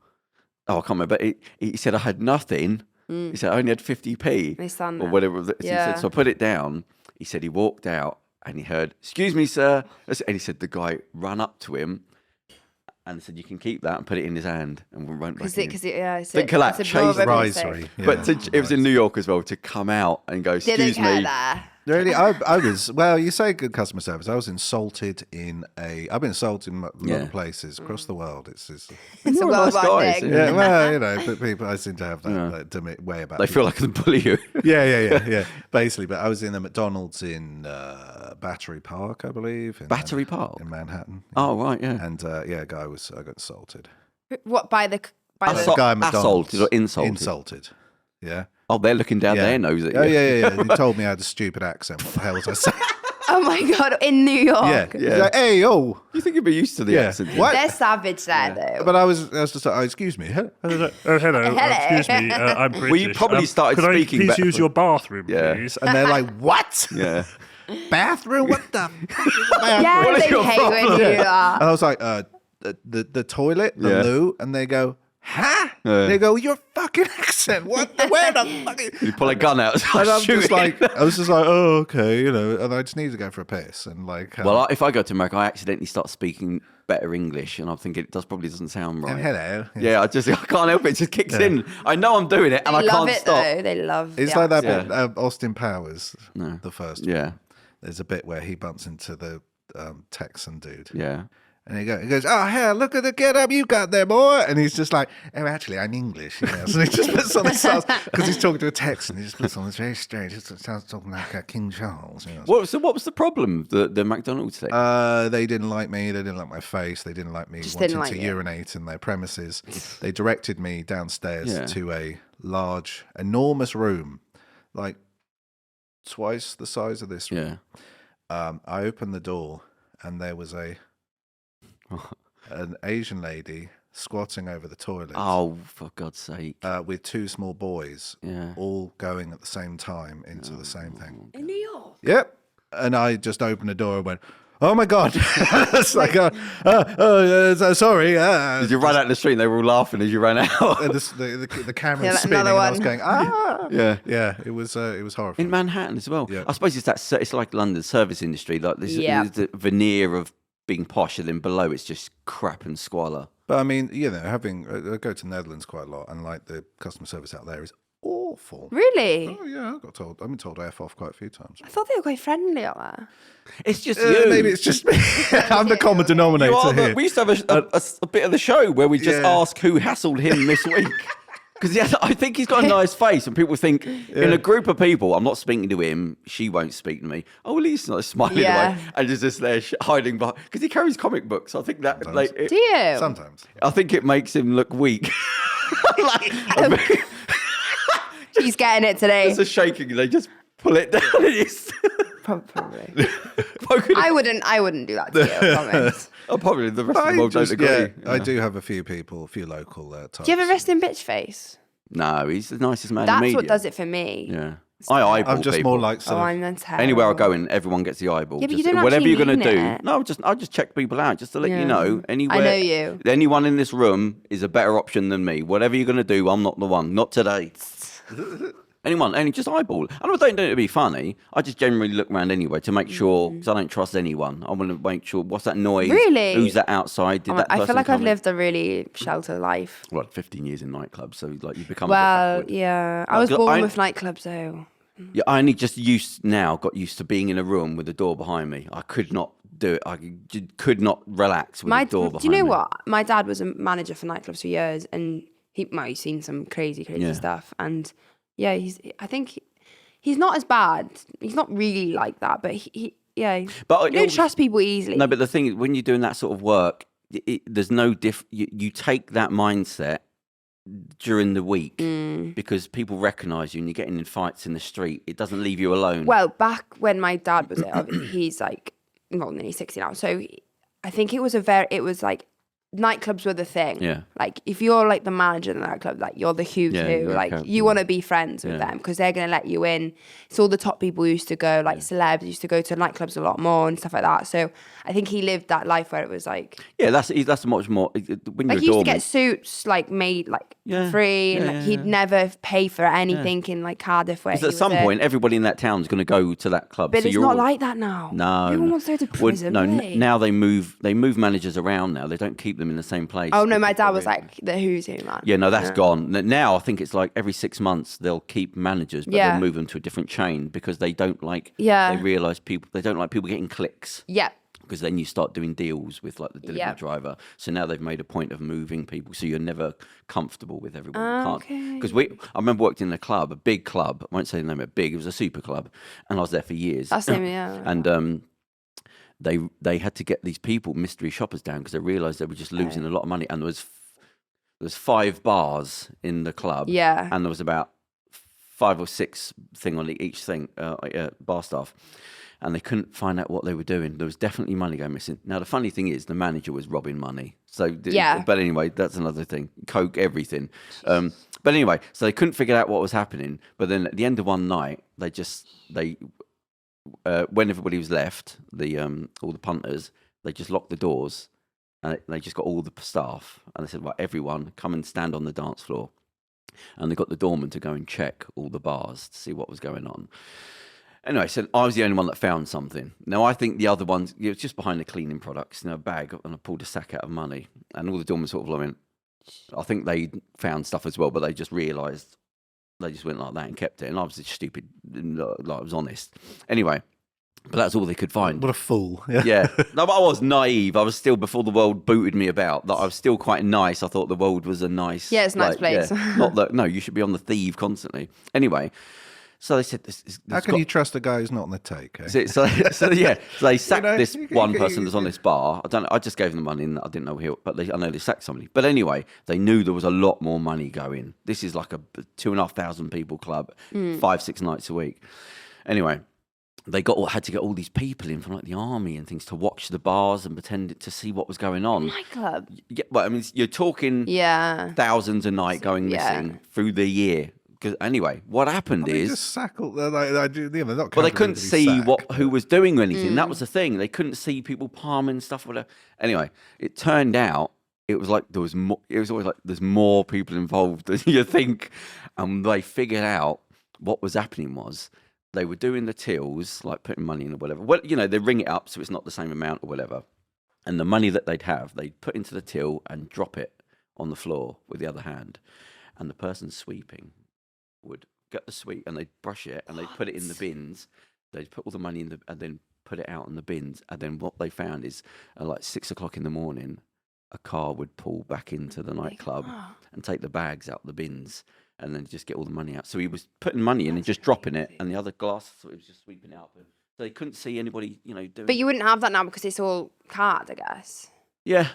Oh, I can't remember. He said I had nothing. He said I only had 50p They stand or there. whatever. He Yeah. said, so I put it down. He said he walked out and he heard, "Excuse me, sir." And he said the guy ran up to him and said, "You can keep that," and put it in his hand and went back in. It's collapse, chase the risery. Yeah. But it was in New York as well to come out and go, Didn't "Excuse care me." there. Really, I was. Well, you say good customer service. I was insulted I've been insulted in a lot of places across the world. It's It's a You're a nice worldwide guy, thing. yeah. Well, but people, I seem to have that way about. They feel like they bully you. Yeah. Basically, but I was in a McDonald's in Battery Park, I believe. Battery Park? in Manhattan. Oh right, yeah. And I got assaulted. What by the Guy at McDonald's. Assaulted or insulted? Insulted. Yeah. Oh, they're looking down their nose at you. Oh yeah. He told me I had a stupid accent. What the hell was I saying? Oh my god, in New York. Yeah. He's like, hey, oh. You think you'd be used to the accent? What? They're savage there though. But I was just like, oh, excuse me. Hello. Hello. Excuse me. I'm British. Well, you probably started could speaking I please better use for- your bathroom, Yeah. please? And they're like, what? Yeah. Bathroom? What the? Yeah, What is they your hate when you problem? do that. And I was like, the toilet, the Yeah. loo, and they go, huh? Yeah. They go, your fucking accent. What? Where the fuck? You pull a gun out. And I'm shoot just it. like, oh, okay, and I just need to go for a piss, and like, Well, if I go to America, I accidentally start speaking better English, and I'm thinking it probably doesn't sound right. hello. Yeah, I can't help it. It just kicks in. I know I'm doing it, and They I love can't it stop. though. They love It's the like that accent. bit, Austin Powers, the first one. Yeah, There's a bit where he bumps into the Texan dude. yeah. And he goes, oh, hell, look at the get up you got there, boy. And he's just like, oh, actually, I'm English. You know? So he just puts on this, because he's talking to a Texan, he just puts on this very strange, it sounds talking like King Charles. You know? What was the problem? The McDonald's thing? They didn't like me. They didn't like my face. They didn't like me Just wanting didn't like to you. urinate in their premises. They directed me downstairs Yeah. to a large, enormous room, like twice the size of this room. Yeah. I opened the door, and there was an Asian lady squatting over the toilet. Oh, for God's sake! With two small boys, Yeah. all going at the same time into the same thing. In New York. Yep. And I just opened the door and went, oh my God. It's like, sorry. Did you run out in the street and they were all laughing as you ran out? And the camera Yeah, was spinning and another I was one. going, ah. Yeah. Yeah, it was horrifying. In Manhattan as well. Yeah. I suppose it's like London service industry. Like this, Yeah. there's the veneer of being posh, and then below it's just crap and squalor. But I mean, I go to the Netherlands quite a lot, and like the customer service out there is awful. Really? Oh yeah, I've been told F off quite a few times. I thought they were quite friendly out there. It's just you. Maybe it's just me. I'm the common denominator You are here. we used to have a bit of the show where we just Yeah. ask who hassled him this week. Because I think he's got a nice face, and people think in a group of people, I'm not speaking to him, she won't speak to me. Oh, well, he's not smiling Yeah. away, and he's just there hiding behind. Because he carries comic books. I think that, Do you? Sometimes. I think it makes him look weak. He's getting it today. It's a shaking. They just pull it down. And he's Probably. poking I wouldn't do that to you. I promise. Oh, probably the rest of the world don't agree. I do have a few local types. Do you have a resting bitch face? No, he's the nicest man in That's media. what does it for me. Yeah. I eyeball I'm just people. more like sort of, I'm then terrible. Anywhere I go in, everyone gets the eyeball. Yeah, but Just you don't whatever actually you're going to mean do. it. No, I just check people out just to let you know. Anywhere, I know you. Anyone in this room is a better option than me. Whatever you're going to do, I'm not the one. Not today. Anyone, just eyeball. And I don't do it to be funny. I just generally look around anyway to make sure, because I don't trust anyone. I want to make sure, what's that noise? Really? Who's that outside? Did that I feel person like come I've in? lived a really sheltered life. Well, 15 years in nightclubs, so like you become Well, a bit backward. yeah. I was born with nightclubs, though. Yeah, I only just got used to being in a room with the door behind me. I could not do it. I could not relax with the door behind me. Do you know what? My dad was a manager for nightclubs for years, and he's seen some crazy stuff. And yeah, I think he's not as bad. He's not really like that, but But you don't trust people easily. No, but the thing is, when you're doing that sort of work, there's no you take that mindset during the week because people recognise you and you're getting in fights in the street. It doesn't leave you alone. Well, back when my dad was he's like, well, nearly 60 now. So I think it was like nightclubs were the thing. Yeah. Like if you're like the manager of the nightclub, like you're the who's who. Like you want to be friends with them because they're going to let you in. It's all the top people used to go, like celebs used to go to nightclubs a lot more and stuff like that. So I think he lived that life where it was like, that's much more when like you're he used to get suits like made like free, and like, he'd never pay for anything in like Cardiff. Where at some point, everybody in that town's going to go to that club. But so it's not like that now. No, everyone wants to go to prison. Now they move managers around. Now they don't keep them in the same place. Oh no, my dad was like the who's who man. Yeah, no, that's gone. Now I think it's like every 6 months they'll keep managers, but they'll move them to a different chain because they don't like. They realise they don't like people getting clicks. Yeah. Because then you start doing deals with like the delivery driver. So now they've made a point of moving people, so you're never comfortable with everyone. Because I remember worked in a club, a big club. I won't say the name of it. Big. It was a super club, and I was there for years. That's him, yeah. And they had to get these people, mystery shoppers, down because they realised they were just losing a lot of money. And there was 5 bars in the club. Yeah. And there was about 5 or 6 thing on each thing, bar staff. And they couldn't find out what they were doing. There was definitely money going missing. Now, the funny thing is the manager was robbing money. So, but anyway, that's another thing. Coke, everything. But anyway, so they couldn't figure out what was happening. But then at the end of one night, when everybody was left, all the punters, they just locked the doors and they just got all the staff and they said, right, everyone come and stand on the dance floor. And they got the doorman to go and check all the bars to see what was going on. Anyway, so I was the only one that found something. Now, I think the other ones, it was just behind the cleaning products, a bag, and I pulled a sack out of money. And all the doormen sort of went, I think they found stuff as well, but they just realised, they just went like that and kept it. And I was just stupid, like I was honest. Anyway, but that's all they could find. What a fool. Yeah. No, but I was naive. I was still, before the world booted me about, that I was still quite nice. I thought the world was a nice... Yeah, it's a nice place. Yeah, not that, no, you should be on the thief constantly. Anyway... So they said, "How can you trust a guy who's not on the take?" Eh? So they sacked this one person that's on this bar. I don't know. I just gave them the money, and I didn't know who. But I know they sacked somebody. But anyway, they knew there was a lot more money going. This is like a 2,500 people club, 5-6 nights a week. Anyway, they had to get all these people in from like the army and things to watch the bars and pretend to see what was going on. Nightclub. Yeah, well, I mean, you're talking thousands a night going missing through the year. Anyway, what happened is just sack all, they're not. Well, they couldn't see who was doing anything. That was the thing. They couldn't see people palming stuff. Whatever. Anyway, it turned out it was like there was more. It was always like there's more people involved than you think, and they figured out what was happening was they were doing the tills, like putting money in or whatever. Well, they ring it up so it's not the same amount or whatever, and the money that they'd have, they'd put into the till and drop it on the floor with the other hand, and the person sweeping would get the sweep and they'd brush it and they'd put it in the bins. They'd put all the money in and then put it out in the bins. And then what they found is at like 6 o'clock in the morning, a car would pull back into the nightclub and take the bags out the bins and then just get all the money out. So he was putting money in and just dropping it, and the other glass, so he was just sweeping it out. So they couldn't see anybody, doing. But you wouldn't have that now because it's all card, I guess. Yeah.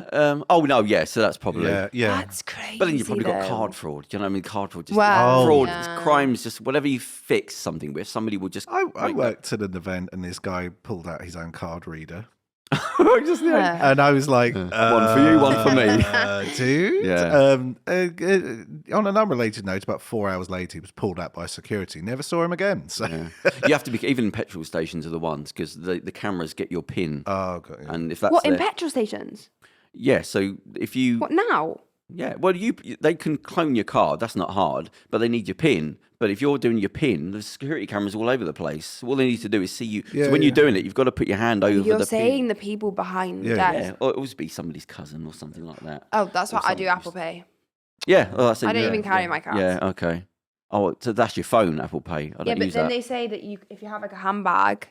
Oh no. Yeah. So that's probably. Yeah. That's crazy. But then you've probably got card fraud. Do you know what I mean? Card fraud. Just Wow. fraud. Yeah. Crimes. Just whatever you fix something with, somebody will just. I worked at an event and this guy pulled out his own card reader. And I was like, one for you, one for me. Dude. Yeah. On an unrelated note, about 4 hours later, he was pulled out by security. Never saw him again. So. Yeah. You have to be, even petrol stations are the ones, because the cameras get your PIN. Oh, God. Yeah. And if that's What, in petrol stations? Yeah, so if you... What, now? Yeah, well, they can clone your card. That's not hard, but they need your PIN. But if you're doing your PIN, the security cameras all over the place. All they need to do is see you. Yeah, so when you're doing it, you've got to put your hand over You're the saying PIN. the people behind the Yeah. desk. Yeah, or it would be somebody's cousin or something like that. Oh, that's what I do, something. Apple Pay. Yeah, well, that's it. I don't even carry my cards. Yeah, okay. Oh, so that's your phone, Apple Pay. I don't Yeah, but use then that. they say that if you have like a handbag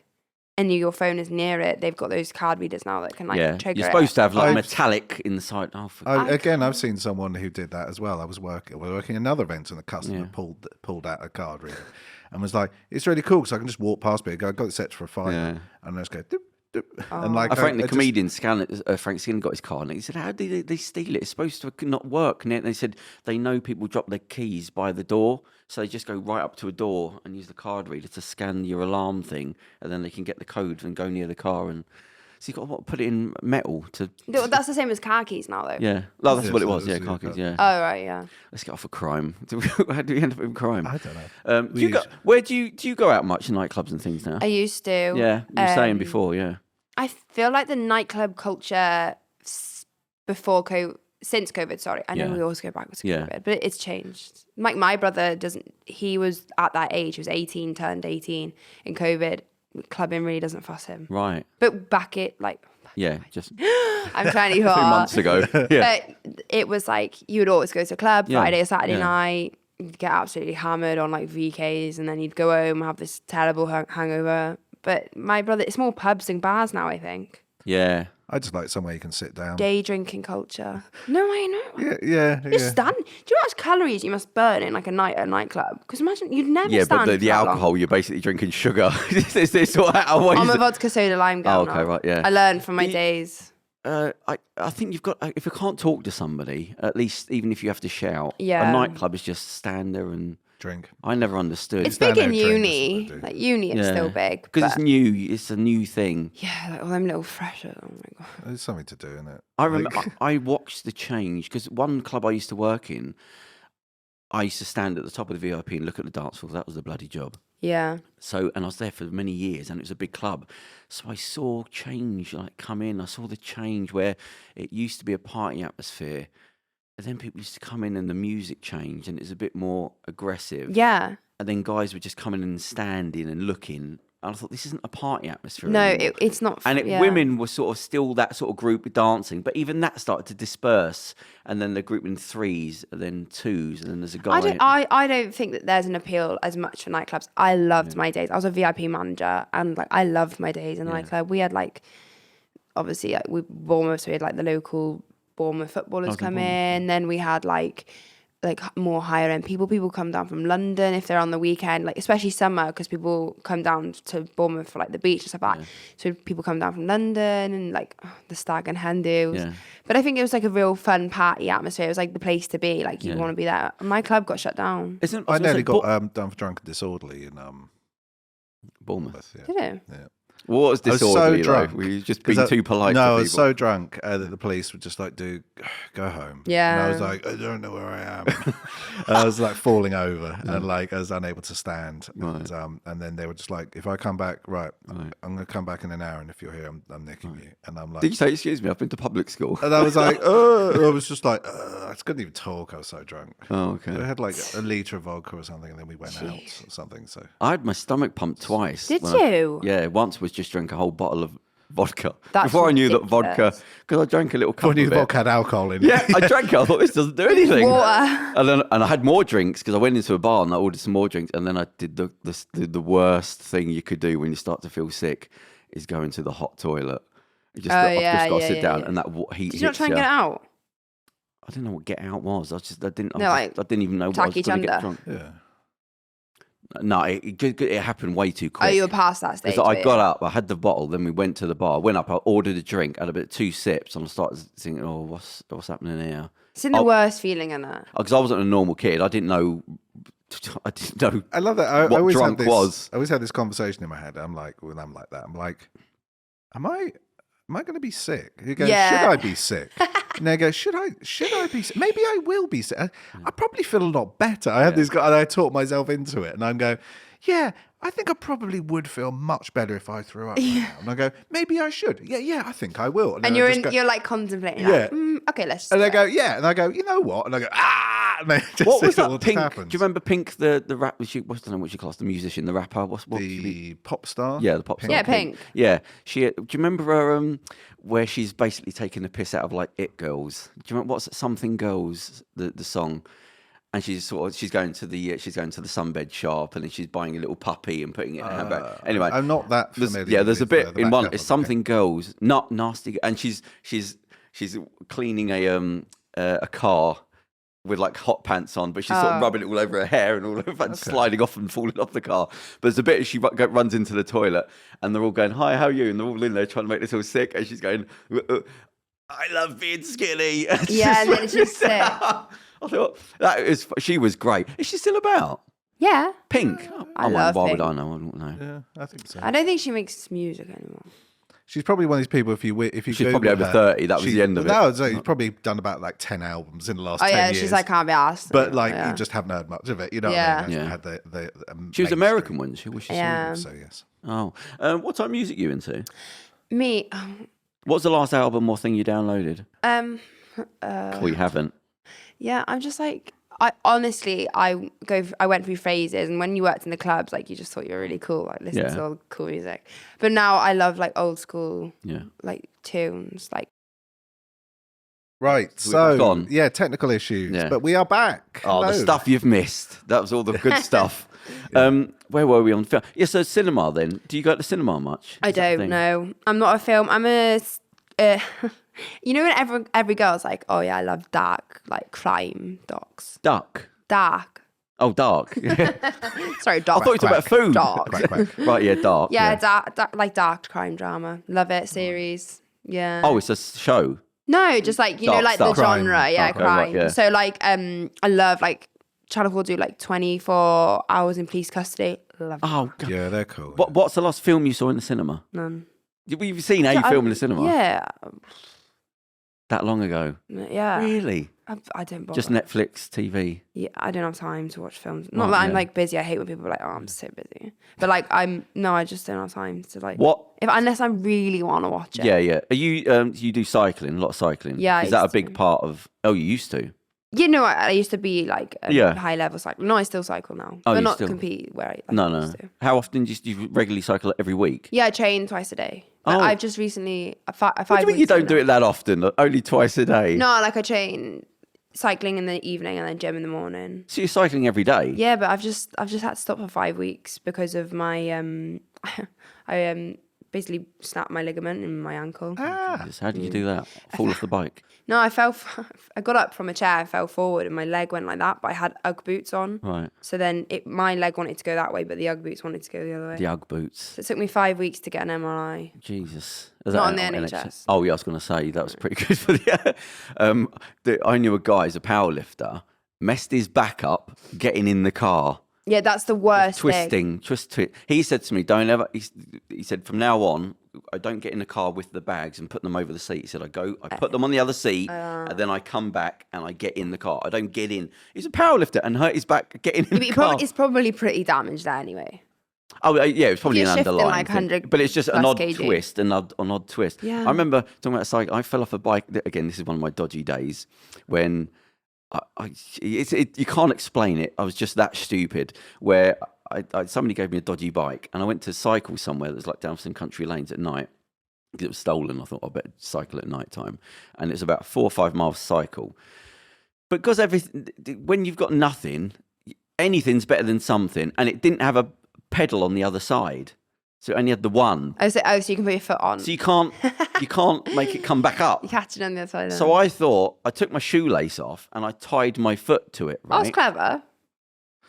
and your phone is near it, they've got those card readers now that can like trigger You're supposed to have like I've- metallic inside. Oh, I've seen someone who did that as well. I was working another event, and the customer Yeah. pulled out a card reader and was like, "It's really cool because I can just walk past it. I got it set for a $5, Yeah. and I just go." Doop, doop. And like, Frank, the I just- comedian, Frank Skinner got his card, and he said, "How did they steal it? It's supposed to not work." And they said they know people drop their keys by the door, so they just go right up to a door and use the card reader to scan your alarm thing, and then they can get the code and go near the car. And so you got to put it in metal to. That's the same as car keys now, though. Yeah, no, that's Yeah, what it so was. Yeah, it's- car keys. Yeah. Oh, right, yeah. Let's get off of crime. How do we end up in crime? I don't know. Do you go, where do you go out much in nightclubs and things now? I used to. Yeah, you were saying before. Yeah. I feel like the nightclub culture since COVID, sorry. I know Yeah. we always go backwards to Yeah. COVID, but it's changed. Like my brother he was at that age, he was 18, turned 18 in COVID. Clubbing really doesn't fuss him. Right. But back it, like, Yeah. Just I'm 24. 3 months ago. Yeah. But it was like, you would always go to a club Yeah. Friday or Saturday Yeah. night, you'd get absolutely hammered on like VKs, and then you'd go home and have this terrible hangover. But my brother, it's more pubs than bars now, I think. Yeah. I just like somewhere you can sit down. Day drinking culture. No, I know. Yeah. Just stand. Do you know how much calories you must burn in like a night at a nightclub? Because imagine you'd never Yeah, stand. but for the that long. alcohol, you're basically drinking sugar. is this what? How I'm a vodka soda lime girl. Oh, okay, now. right, yeah. I learned from my days. I think you've got, if you can't talk to somebody, at least even if you have to shout, Yeah. a nightclub is just stand there and Drink. I never understood. It's stand big in there and drink, uni. that's what I do. Like uni, it's still big. because but- it's new. It's a new thing. Yeah, like all them little freshers. Oh my god. There's something to do in it. I remember I watched the change because one club I used to work in, I used to stand at the top of the VIP and look at the dance floor. That was the bloody job. Yeah. So, and I was there for many years, and it was a big club. So I saw change like come in. I saw the change where it used to be a party atmosphere, and then people used to come in and the music changed, and it was a bit more aggressive. Yeah. And then guys would just come in and standing and looking. And I thought, this isn't a party atmosphere No, anymore. it's not. And yeah. women were sort of still that sort of group dancing, but even that started to disperse. And then the group in threes, and then twos, and then there's a guy. I don't think that there's an appeal as much for nightclubs. I loved my days. I was a VIP manager, and like I loved my days in the nightclub. We had like, obviously, like, Bournemouth, so we had like the local Bournemouth footballers come in. Then we had like more higher end people. People come down from London if they're on the weekend, like especially summer, because people come down to Bournemouth for like the beach and stuff like that. So people come down from London and like the stag and hen do. Yeah. But I think it was like a real fun party atmosphere. It was like the place to be. Like you want to be there. My club got shut down. Isn't, I was gonna nearly say, got done for drunk and disorderly in Bournemouth. Yeah. Did it? Yeah. What was I was so disorderly, though? drunk. Were you just 'Cause being too polite No, to I people? was so drunk that the police would just like, dude, go home. Yeah. And I was like, I don't know where I am. And I was like falling over and like I was unable to stand. Right. And then they were just like, if I come back, I'm going to come back in an hour, and if you're here, I'm nicking you. And I'm like, Did you say, excuse me, I've been to public school? and I was like, I was just like, I just couldn't even talk. I was so drunk. Oh, okay. I had like a litre of vodka or something, and then we went out or something. So I had my stomach pumped twice. Did when I- you? Yeah, once was just drank a whole bottle of vodka. That's Before I knew that ridiculous. vodka, because I drank a little cup when you of it. vodka had alcohol in it. Yeah, I drank it. I thought this doesn't do anything. Water. And I had more drinks because I went into a bar and I ordered some more drinks. And then I did the worst thing you could do when you start to feel sick is go into the hot toilet. I've just got to sit down and that heat. Did you not hits try and get it out? I didn't know what get out was. I didn't even know what I tuck was each going to get under. drunk. Yeah. No, it happened way too quick. Oh, you were past that stage. So I were got you? up, I had the bottle, then we went to the bar, went up, I ordered a drink, had about 2 sips, and I started thinking, oh, what's happening here? It's in the worst feeling in that. Because I wasn't a normal kid, I didn't know. I love that. I What always drunk have this, was. I always have this conversation in my head. I'm like, when I'm like that, I'm like, am I am I going to be sick? You go, Yeah. should I be sick? And they go, should I be sick? Maybe I will be sick. I probably feel a lot better. I have this guy, and I talk myself into it, and I'm going, yeah, I think I probably would feel much better if I threw up right now. And I go, maybe I should. Yeah, I think I will. And you're like contemplating. Like, okay, let's. And they go, yeah. And I go, you know what? And I go, And they just, what was that? just Pink. happens. Do you remember Pink, the rap? I don't know what you class the musician, the rapper. The pop star? Yeah, the pop star. Yeah, Pink. Yeah, do you remember her? Where she's basically taking the piss out of like It Girls. Do you remember what's Something Girls? The song. And she's going to the sunbed shop, and then she's buying a little puppy and putting it in her handbag. Anyway, I'm not that familiar. There's a bit the in one. back It's cover. Something Girls, not nasty, and she's cleaning a car with like hot pants on, but she's sort of rubbing it all over her hair and all over and sliding off and falling off the car. But there's a bit she runs into the toilet, and they're all going, "Hi, how are you?" And they're all in there trying to make this all sick, and she's going, "I love being skinny." And then she's sick. I thought she was great. Is she still about? Yeah. Pink. I love why Pink. would I know? I don't know. Yeah, I think so. I don't think she makes music anymore. She's probably one of these people. If you She's Google probably over her, 30. That was the end of it. No, she's probably done about like 10 albums in the last 10 years. She's like, can't be asked. But like, yeah. you just haven't heard much of it. You know Yeah. what I mean? Yeah. Had the She was American, wasn't she? Was she? Yeah. So yes. Oh. What type of music are you into? Me. What's the last album or thing you downloaded? We haven't. Yeah, I'm just like, I went through phases, and when you worked in the clubs, like you just thought you were really cool, like listening to all the cool music. But now I love like old school, like tunes, like. Right, So we've so gone. yeah, technical issues, Yeah. but we are back. Oh, the Hello. stuff you've missed. That was all the good stuff. Where were we on film? Yeah, so cinema then. Do you go to the cinema much? I Is that a don't thing? know. I'm not a film. I'm a. You know when every girl's like, oh yeah, I love dark, like crime docs. Duck. Dark. Oh, dark. Sorry, I dark. thought you were talking about food. Dark. Quack, quack. Right, yeah, dark. Yeah, dark crime drama. Love it. Series. Yeah. Oh, it's a show. No, just like, you know, Dark like stuff. the genre. Crime. Yeah, Okay, crime. right, yeah. So like, I love like Channel 4 do like 24 hours in police custody. Love it. Oh, God. Yeah, they're cool. What's the last film you saw in the cinema? None. You've seen a film in the cinema? Yeah. That long ago? Yeah. Really? I don't bother. Just Netflix, TV? Yeah, I don't have time to watch films. Not Right, that I'm yeah. like busy. I hate when people are like, oh, I'm so busy. But like, I just don't have time to like. What? Unless I really want to watch it. Yeah, yeah. Are you do cycling, a lot of cycling? Yeah, I Is that a used to. big part of... Oh, you used to? You know, I used to be like a Yeah. high level cycle. No, I still cycle now. Oh, but you not still- compete where I No, used no. to. How often do you regularly cycle every week? Yeah, I train twice a day. But Oh. I've just recently, What do you mean you don't do it that often? Only twice a day? No, like I train cycling in the evening and then gym in the morning. So you're cycling every day? Yeah, but I've just had to stop for 5 weeks because of my I basically snapped my ligament in my ankle. Jesus, how did you do that? Fall off the bike? No, I got up from a chair and fell forward and my leg went like that, but I had Ugg boots on. Right. So then my leg wanted to go that way, but the Ugg boots wanted to go the other way. The Ugg boots. So it took me 5 weeks to get an MRI. Jesus. Not on the NHS. Oh, yeah, I was going to say, that was pretty good for the... I knew a guy, he's a powerlifter, messed his back up getting in the car. Yeah, that's the worst thing. Twisting. He said to me, don't ever... He said, from now on, I don't get in the car with the bags and put them over the seat. He said, I put them on the other seat, and then I come back and I get in the car. I don't get in. He's a powerlifter and hurt his back getting in the car. It's probably pretty damaged there anyway. Oh, yeah, it's probably If an you're shifting underlying like thing. 100 But it's just an plus odd kg. twist, an odd twist. Yeah. I remember talking about a cycle. I fell off a bike. Again, this is one of my dodgy days when you can't explain it. I was just that stupid where somebody gave me a dodgy bike and I went to cycle somewhere that was like down some country lanes at night. It was stolen. I thought I better cycle at night time. And it's about 4 or 5 miles cycle. But because when you've got nothing, anything's better than something. And it didn't have a pedal on the other side. So it only had the one. So you can put your foot on. So you can't make it come back up. You catch it on the other side. So I thought, I took my shoelace off and I tied my foot to it, Oh, right? it's clever.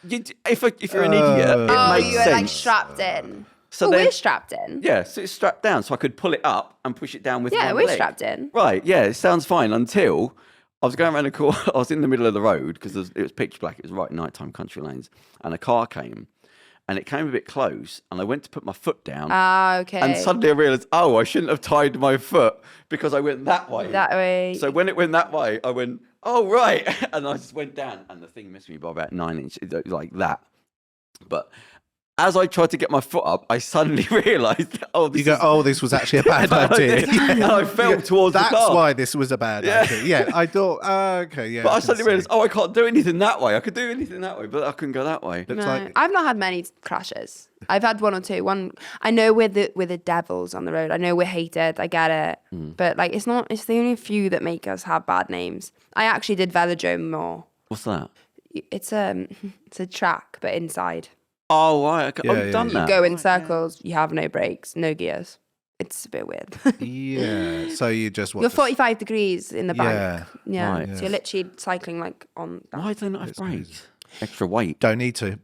If you're an idiot, it makes you were sense. like strapped in. So We're then- strapped in. Yeah, so it's strapped down, so I could pull it up and push it down with Yeah, one we're leg. strapped in. Right, yeah, it sounds fine until I was going around a corner. I was in the middle of the road because it was pitch black. It was right nighttime country lanes. And a car came and it came a bit close, and I went to put my foot down. Ah, okay. And suddenly I realised, I shouldn't have tied my foot because I went that way. That way. So when it went that way, I went, oh, right. And I just went down, and the thing missed me by about 9 inches, like that. But as I tried to get my foot up, I suddenly realised, this was actually a bad idea. And I fell towards the car. That's why this was a bad idea. Yeah, I thought, okay, yeah. But I suddenly realised, I can't do anything that way. I could do anything that way, but I couldn't go that way. Looks like I've not had many crashes. I've had one or two. I know we're the devils on the road. I know we're hated. I get it. But like, it's the only few that make us have bad names. I actually did velodrome more. What's that? It's a track, but inside. Oh, right. Okay. I've done that. You go in circles. You have no brakes, no gears. It's a bit weird. Yeah. So you just You're 45 degrees in the bank. Yeah. Right. So you're literally cycling like on that. Why don't I have brakes? Extra weight. Don't need to.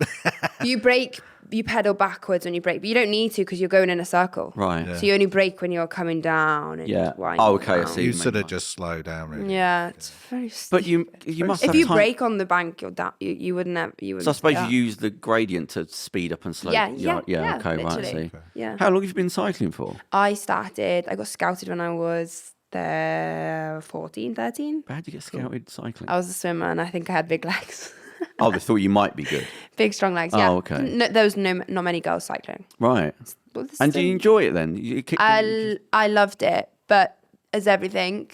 You brake, you pedal backwards when you brake, but you don't need to because you're going in a circle. Right. Yeah. So you only brake when you're coming down. And winding okay, I down. see. You sort of just slow down, really. Yeah, it's very. But you must have If you time. brake on the bank, you're down. You wouldn't have. You wouldn't. So I suppose yeah. you use the gradient to speed up and slow. Yeah. Okay, right. I literally. see. Yeah. How long have you been cycling for? I got scouted when I was 14, 13. How did you get scouted cycling? I was a swimmer and I think I had big legs. Oh, they thought you might be good. Big, strong legs, yeah. Oh, okay. No, there was not many girls cycling. Right. But the And do you same- enjoy it then? I loved it, but as everything,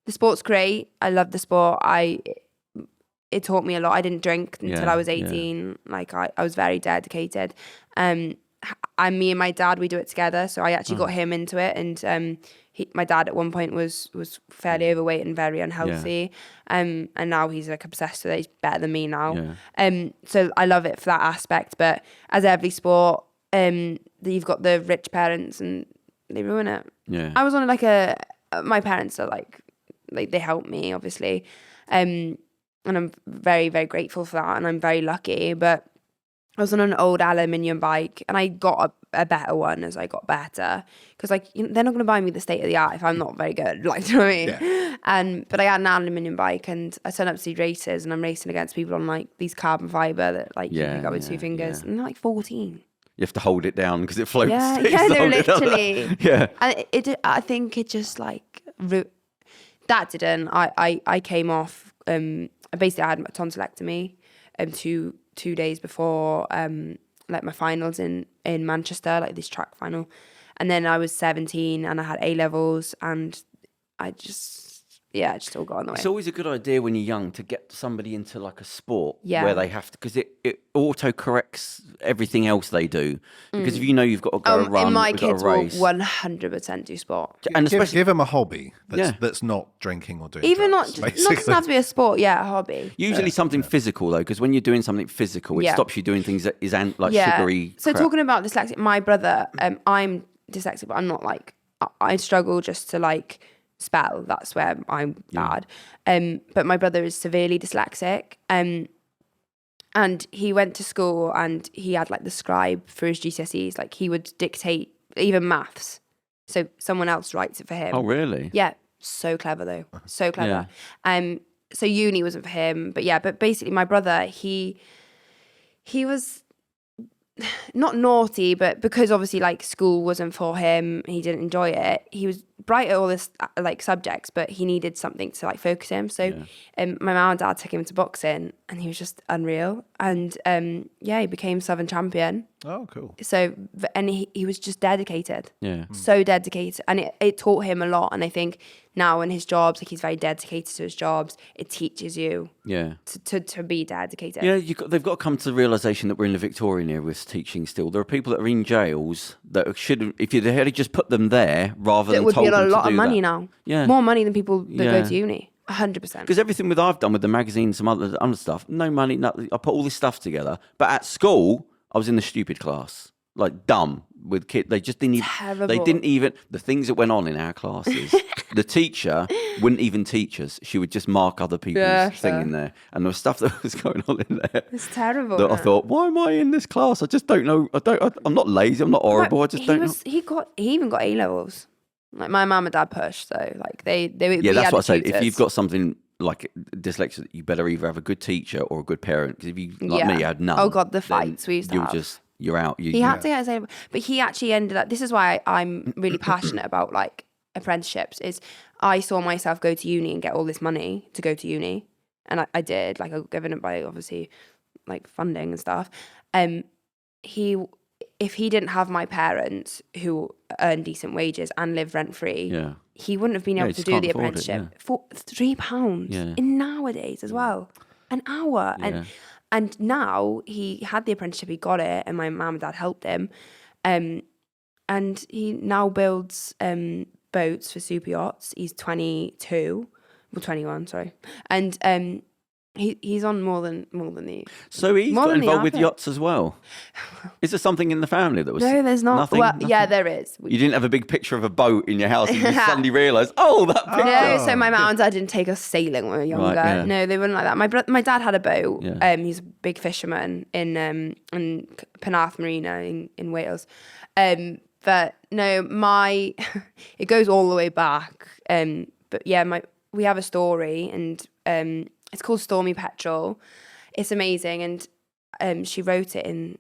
the sport's great. I love the sport. It taught me a lot. I didn't drink until I was 18. Like I was very dedicated. Me and my dad, we do it together. So I actually got him into it, and my dad at one point was fairly overweight and very unhealthy. And now he's like obsessed with it. He's better than me now. Yeah. So I love it for that aspect. But as every sport, you've got the rich parents and they ruin it. Yeah. I was on my parents are like they helped me obviously. And I'm very, very grateful for that. And I'm very lucky. But I was on an old aluminium bike and I got a better one as I got better. Because they're not going to buy me the state of the art if I'm not very good. Like, do you know what I mean? Yeah. But I had an aluminium bike and I turned up to see races and I'm racing against people on like these carbon fibre that you can go with 2 fingers. And they're like 14. You have to hold it down because it floats. Yeah, It's no, holding it up. literally. Yeah. And I think it just like that didn't. I came off. Basically, I had a tonsillectomy 2 days before like my finals in Manchester, like this track final, and then I was 17 and I had A levels and I just all got on the way. It's always a good idea when you're young to get somebody into like a sport Yeah. where they have to, because it auto corrects everything else they do. Because if you know you've got to go run, and my we've got kids to will race. 100% do sport. And Give especially them a hobby Yeah. that's not drinking or doing Even drugs, not doesn't have to be a sport. Yeah, a hobby. usually something physical though, because when you're doing something physical, it Yeah. stops you doing things that is like sugary. So crap. talking about dyslexic, my brother, I'm dyslexic, but I'm not like I struggle just to like spell. That's where I'm bad. But my brother is severely dyslexic. And he went to school and he had like the scribe for his GCSEs. Like he would dictate even maths, so someone else writes it for him. Oh really? Yeah, so clever though, so clever. So uni wasn't for him, but basically my brother, he was not naughty, but because obviously like school wasn't for him, he didn't enjoy it. He was bright at all this like subjects, but he needed something to like focus him. So my mum and dad took him to boxing and he was just unreal. And he became Southern champion. Oh, cool. So, and he was just dedicated. Yeah. So dedicated. And it taught him a lot. And I think now in his jobs, like he's very dedicated to his jobs, it teaches you to be dedicated. Yeah, they've got to come to the realisation that we're in the Victorian era with teaching still. There are people that are in jails that should, if you had just put them there rather than It would told be a them lot to of do money that. now. Yeah. More money than people that Yeah. go to uni. 100%. Because everything that I've done with the magazine, some other stuff, no money, nothing. I put all this stuff together. But at school, I was in the stupid class, like dumb with kids. They just didn't even. Terrible. They didn't even. The things that went on in our classes, the teacher wouldn't even teach us. She would just mark other people's thing in there, and there was stuff that was going on in there. It's terrible. That I thought, why am I in this class? I just don't know. I'm not lazy. I'm not horrible. I just don't know. He even got A levels. Like my mum and dad pushed, so like they Yeah, that's had what I say. tutors. If you've got something like dyslexia, you better either have a good teacher or a good parent. Because if you, like me, had none. Oh God, the fights we used to have. You're out. He had to get his, but he actually ended up. This is why I'm really passionate about like apprenticeships. Is I saw myself go to uni and get all this money to go to uni, and I did. Like I got given it by obviously like funding and stuff. If he didn't have my parents who earn decent wages and live rent free, he wouldn't have been able to do the apprenticeship for £3 in nowadays as well, an hour. And now he had the apprenticeship, he got it, and my mum and dad helped him, and he now builds boats for super yachts. He's 21, sorry, and He's on more than the. So he's got involved with yachts as well. Is there something in the family that was? No, there's not. Nothing? Well, yeah, there is. You didn't have a big picture of a boat in your house, and you suddenly realised, that picture. No, so my mum and dad didn't take us sailing when we were younger. Right, yeah. No, they weren't like that. My dad had a boat. Yeah. He's a big fisherman in Penarth Marina in Wales. But no, it goes all the way back. But yeah, we have a story, and it's called Stormy Petrol. It's amazing, and she wrote it in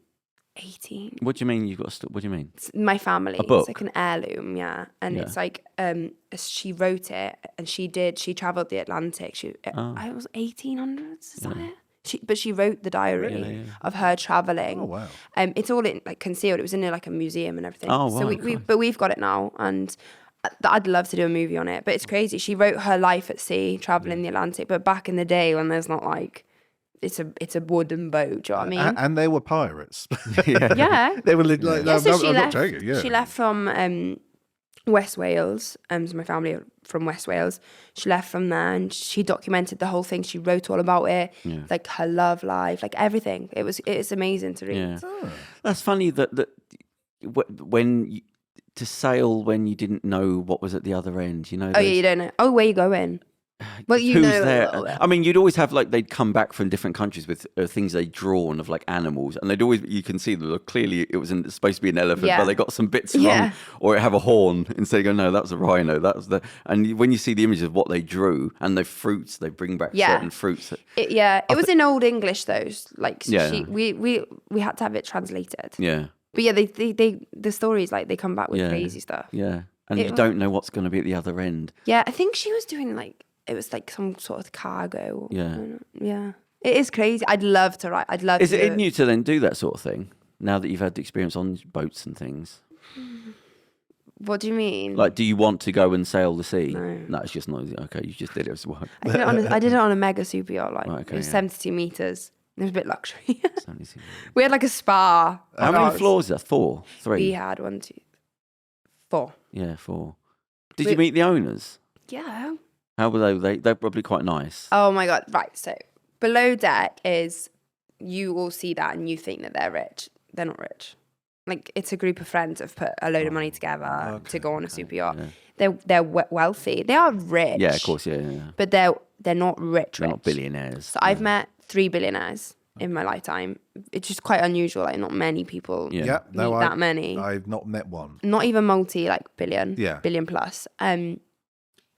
18. What do you mean? What do you mean? It's my family. A book? It's like an heirloom, yeah. And it's like she wrote it, and she travelled the Atlantic. I was 1800s. Is that it? But she wrote the diary of her travelling. Oh wow! It's all in like concealed. It was in like a museum and everything. Oh So wow! but we've got it now, and I'd love to do a movie on it, but it's crazy. She wrote her life at sea, traveling the Atlantic, but back in the day when there's not like, it's a wooden boat. Do you know what I mean? And they were pirates. Yeah, they were like. No, so I'm not joking. Yeah, she left from West Wales. So my family are from West Wales. She left from there, and she documented the whole thing. She wrote all about it, like her love life, like everything. It's amazing to read. Yeah. Oh. That's funny that when. To sail when you didn't know what was at the other end, you know. Oh yeah, you don't know. Oh, where you going? Well, you who's know there? I mean, you'd always have like they'd come back from different countries with things they'd drawn of like animals, and they'd always you can see that clearly it was supposed to be an elephant, but they got some bits wrong, or it have a horn instead. Go, no, that was a rhino. That was the. And when you see the images of what they drew and the fruits, they bring back certain fruits. It was in Old English though. Like we had to have it translated. Yeah. But yeah, the stories like they come back with crazy stuff. Yeah, and you don't know what's going to be at the other end. Yeah, I think she was doing like it was like some sort of cargo. Yeah, yeah, it is crazy. I'd love to write. I'd love. Is it in you to then do that sort of thing now that you've had the experience on boats and things? What do you mean? Like, do you want to go and sail the sea? No, it's just not. Okay, you just did it as well. I did it on a mega super yacht. Like it was 72 meters. It was a bit luxury. We had like a spa. How many floors are there? 4? 3? We had 1, 2, 4. Yeah, 4. Did you meet the owners? Yeah. How were they? They're probably quite nice. Oh my God. Right. So BelowDeck is, you all see that and you think that they're rich. They're not rich. Like it's a group of friends that have put a load of money together to go on a super yacht. Yeah. They're wealthy. They are rich. Yeah, of course. Yeah. But they're not rich. They're not billionaires. So I've met 3 billionaires in my lifetime. It's just quite unusual. Like not many people meet that many. I've not met one. Not even billion. Yeah. Billion plus.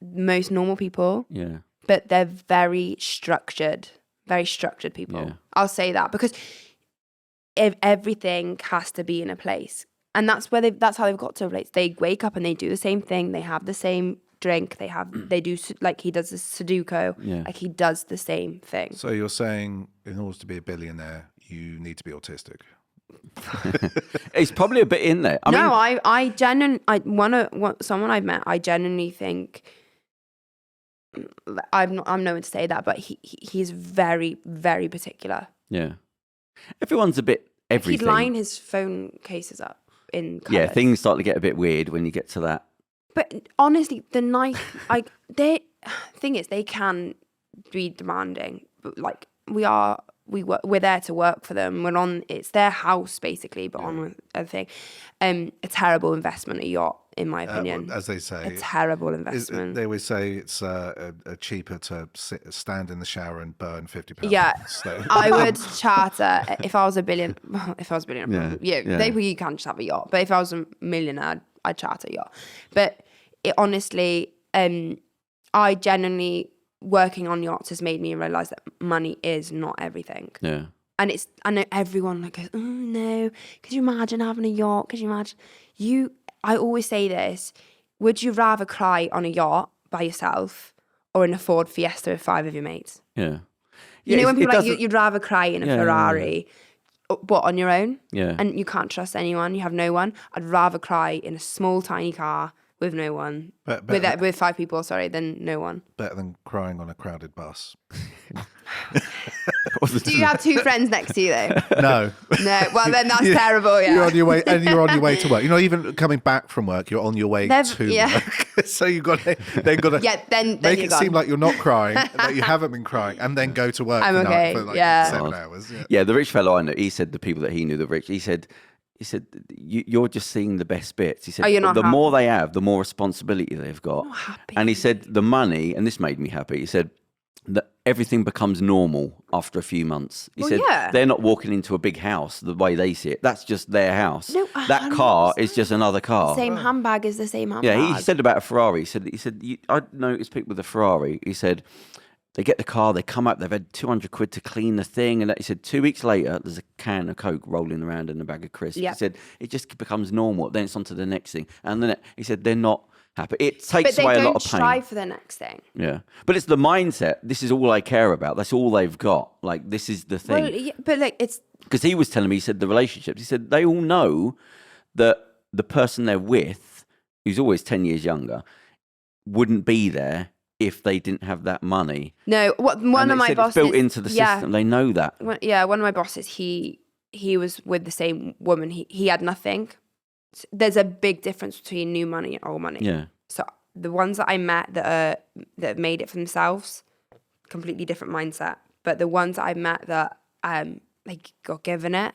Most normal people. Yeah. But they're very structured people. Yeah. I'll say that because everything has to be in a place. And that's how they've got to a place. They wake up and they do the same thing. They have the same drink. They do like he does the Sudoku. Yeah. Like he does the same thing. So you're saying in order to be a billionaire, you need to be autistic? It's probably a bit in there. I genuinely, someone I've met, I genuinely think, I'm no one to say that, but he's very, very particular. Yeah. Everyone's a bit everything. He'd line his phone cases up in colours. Yeah, things start to get a bit weird when you get to that. But honestly, thing is, they can be demanding. But like we're there to work for them. It's their house basically, but on with a thing. A terrible investment, a yacht, in my opinion. As they say, a terrible investment. They always say it's cheaper to stand in the shower and burn £50. Yeah, so. I would charter if I was a billion. If I was a billionaire, you can't just have a yacht. But if I was a millionaire, I'd charter a yacht. But it honestly, I genuinely working on yachts has made me realise that money is not everything. Yeah. And I know everyone like goes, oh no, could you imagine having a yacht? Could you imagine? I always say this, would you rather cry on a yacht by yourself or in a Ford Fiesta with 5 of your mates? Yeah. You know when people are like, you'd rather cry in a Ferrari, what, on your own? Yeah. And you can't trust anyone, you have no one. I'd rather cry in a small, tiny car with no one, with 5 people, than no one. Better than crying on a crowded bus. Do you have 2 friends next to you though? No. No. Well, then that's terrible. Yeah. You're on your way, and you're on your way to work. You're not even coming back from work. You're on your way to work. So you've got to then make you're it gone. seem like you're not crying, that you haven't been crying, and then go to work I'm for, okay. for like Yeah. 7 hours. Yeah. Yeah, the rich fellow I know, he said the people that he knew, the rich, he said, you're just seeing the best bits. He said, you're not the happy. more they have, the more responsibility they've got. Not happy. And he said the money, and this made me happy, he said that everything becomes normal after a few months. He said they're not walking into a big house the way they see it. That's just their house. No, that car is just another car. Same handbag is the same handbag. Yeah, he said about a Ferrari. He said I noticed people with a Ferrari. He said they get the car, they come up, they've had 200 quid to clean the thing, and he said 2 weeks later there's a can of Coke rolling around in a bag of crisps. Yep. He said it just becomes normal. Then it's on to the next thing, and then he said they're not happy. It takes away a lot of pain. But they don't strive for the next thing. Yeah, but it's the mindset. This is all I care about. That's all they've got. Like, this is the thing. Well, yeah, but like it's Because he was telling me, he said the relationships. He said they all know that the person they're with, who's always 10 years younger, wouldn't be there if they didn't have that money. no. One of my bosses it's built into the system. They know that. One of my bosses, he was with the same woman. He had nothing. There's a big difference between new money and old money. Yeah. So the ones that I met that have made it for themselves, completely different mindset. But the ones that I met that like got given it,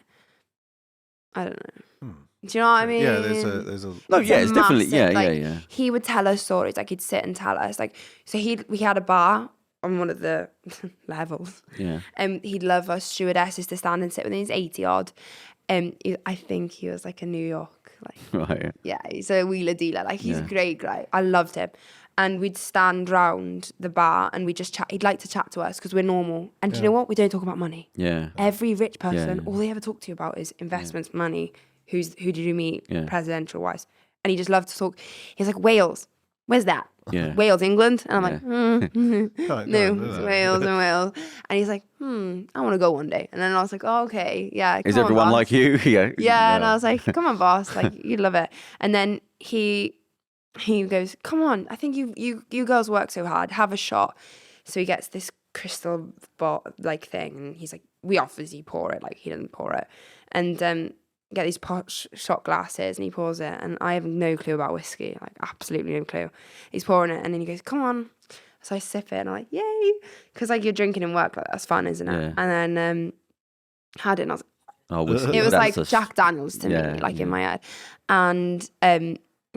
I don't know. Do you know what I mean? Yeah, there's a. No, yeah, it's definitely, massive, yeah. He would tell us stories, like he'd sit and tell us, like, so we had a bar on one of the levels. Yeah. He'd love us stewardesses to stand and sit with him. He's 80 odd. I think he was like a New York, like, Right. yeah, he's a wheeler dealer. Like, he's a great guy. I loved him. And we'd stand round the bar and we'd just chat. He'd like to chat to us because we're normal. And do you know what? We don't talk about money. Yeah. Every rich person, Yeah. all they ever talk to you about is investments, money. Who did you meet presidential wise? And he just loved to talk. He's like, Wales, where's that? Yeah. Wales, England? And I'm like, No, it's Wales and Wales. And he's like, I want to go one day. And then I was like, oh, okay, yeah. Is come on, everyone boss. like you? Yeah. Yeah, and I was like, come on, boss, like, you'd love it. And then he goes, come on, I think you girls work so hard, have a shot. So he gets this crystal like thing, and he's like, we obviously pour it, like he doesn't pour it. And get these shot glasses, and he pours it, and I have no clue about whiskey, like absolutely no clue. He's pouring it, and then he goes, come on. So I sip it, and I'm like, yay, because like you're drinking in work, like that's fun, isn't it? Yeah. And then had it, and I was like, whiskey, it was that's like Jack Daniels to me, like in my head. And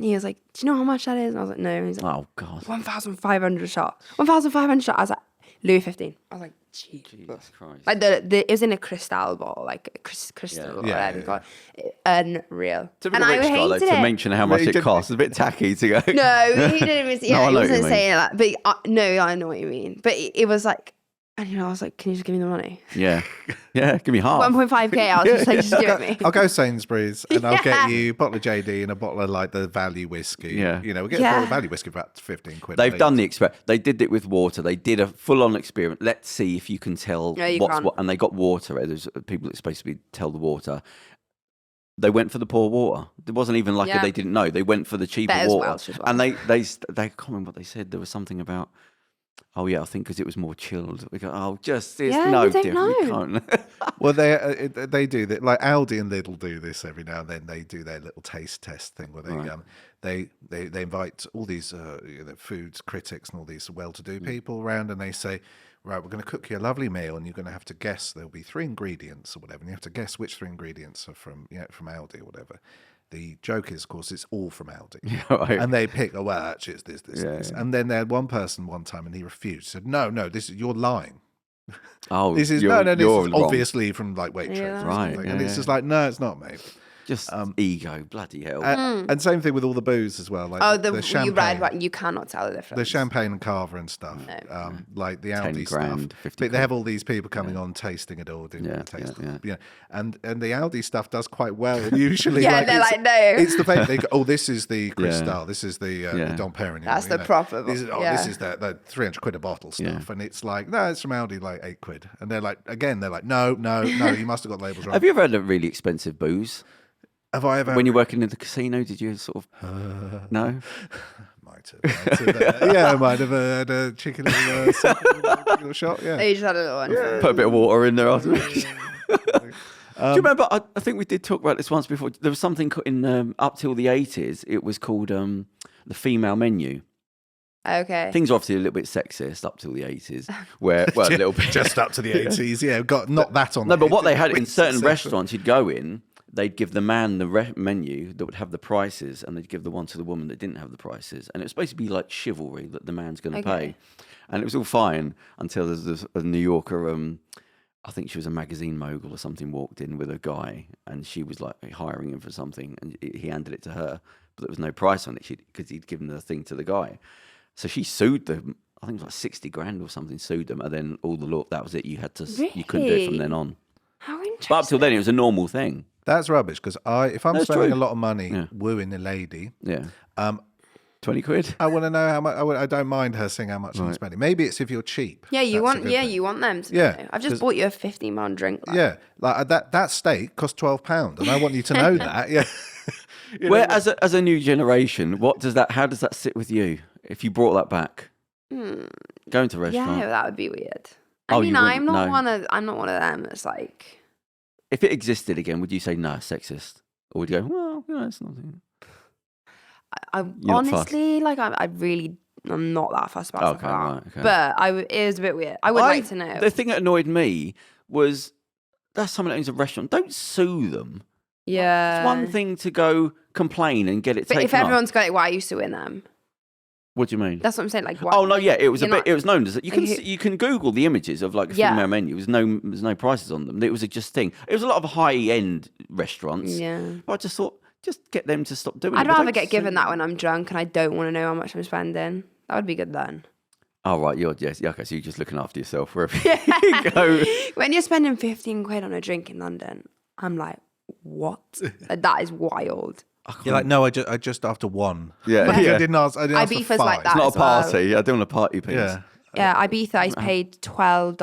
he was like, do you know how much that is? And I was like, no. And he's like, oh God, 1,500 a shot. 1,500 a shot. I was like, Louis 15. I was like, Jesus Christ. like it was in a crystal bottle, like crystal or whatever you call it. Unreal. To be and a rich I guy, hated like, it. to mention how much he it didn't- costs, it's a bit tacky to go. No, he didn't even. Yeah, No, I he know what you wasn't mean. saying that. But no, I know what you mean. But it was like, and I was like, can you just give me the money? Yeah. Give me half. 1.5k. I was just like, just give it me. I'll go Sainsbury's and I'll Yeah. get you a bottle of JD and a bottle of like the value whiskey. Yeah. You know, we get a Yeah. bottle of value whiskey for about 15 quid. They've done the experiment. They did it with water. They did a full-on experiment. Let's see if you can tell No, you what's can't. what. And they got water. There's people that's supposed to be tell the water. They went for the poor water. It wasn't even like Yeah. they didn't know. They went for the cheaper That is water. Welsh as well. And they can't remember what they said. There was something about. Oh yeah, I think because it was more chilled. We go, oh, just it's Yeah, no you don't different. We know. can't. Well, they do that. Like Aldi and Lidl do this every now and then. They do their little taste test thing where they invite all these food critics and all these well-to-do people around, and they say, right, we're going to cook you a lovely meal, and you're going to have to guess. There'll be 3 ingredients or whatever, and you have to guess which 3 ingredients are from Aldi or whatever. The joke is, of course, it's all from Aldi. Right. And they pick, oh, well, actually, it's this. And then they had one person one time, and he refused. He said, no, you're lying. Oh, This is you're this is wrong. obviously from like Waitrose. Yeah. Or Right, something. yeah, And it's yeah. just like, no, it's not, mate. Just ego, bloody hell. And same thing with all the booze as well. Like the champagne. You red wine, you cannot tell the difference. The champagne and cava and stuff. No. Like the 10 Aldi grand, stuff. 50 But they have all these people coming on tasting it all, doing the tasting. Yeah. And the Aldi stuff does quite well. Usually, yeah, they're like, no. It's the fake. They go, this is the Cristal. This is the Dom Perignon. That's the proper. This is the 300 quid a bottle stuff. And it's like, no, it's from Aldi, like 8 quid. And they're like, no, you must have got the labels wrong. Have you ever had a really expensive booze? Have I ever? When you're working in the casino, did you sort of? No? Might have. Yeah, I might have had a chicken little shot. Yeah. You just had a little one. Yeah. Put a bit of water in there afterwards. Do you remember? I think we did talk about this once before. There was something in up till the 80s. It was called the female menu. Okay. Things are obviously a little bit sexist up till the 80s, where a little bit just up to the 80s. Yeah, got not that on. No, but what they had in certain restaurants, you'd go in. They'd give the man the menu that would have the prices, and they'd give the one to the woman that didn't have the prices. And it was supposed to be like chivalry that the man's going to pay. And it was all fine until there's a New Yorker, I think she was a magazine mogul or something, walked in with a guy, and she was like hiring him for something, and he handed it to her, but there was no price on it because he'd given the thing to the guy. So she sued them. I think it was like 60 grand or something, sued them, and then all the law, that was it. You had to, you couldn't do it from then on. How interesting. But up till then, it was a normal thing. That's rubbish, because if I'm spending true. a lot of money wooing a lady, 20 quid. I want to know how much. I don't mind her saying how much I'm spending. Maybe it's if you're cheap. Yeah, you want them to know. I've just bought you a £15 drink. Yeah, like that steak cost £12, and I want you to know that. Yeah. As a new generation, how does that sit with you? If you brought that back, going to a restaurant, yeah, that would be weird. I'm not one of them that's like. If it existed again, would you say no, sexist, or would you go, well, it's nothing? I honestly, like, I'm not that fussed about stuff like that. But it was a bit weird. I would like to know. The thing that annoyed me was that's someone that owns a restaurant. Don't sue them. Yeah, it's one thing to go complain and get it taken off. But if everyone's got it, why are you suing them? What do you mean? That's what I'm saying. Like, why? Oh no, yeah, it was it was known as that. You can Google the images of like a female menu. There's no prices on them. It was a just thing. It was a lot of high end restaurants. Yeah, but I just thought, just get them to stop doing it. I'd rather get given that when I'm drunk and I don't want to know how much I'm spending. That would be good then. Oh right, okay, so you're just looking after yourself wherever you go. When you're spending 15 quid on a drink in London, I'm like, what? That is wild. You're like, no, I just after one. Yeah. I didn't ask for Ibiza's 5. like that. It's not a party. Well. I don't want a party piece. Yeah, Ibiza, I paid €12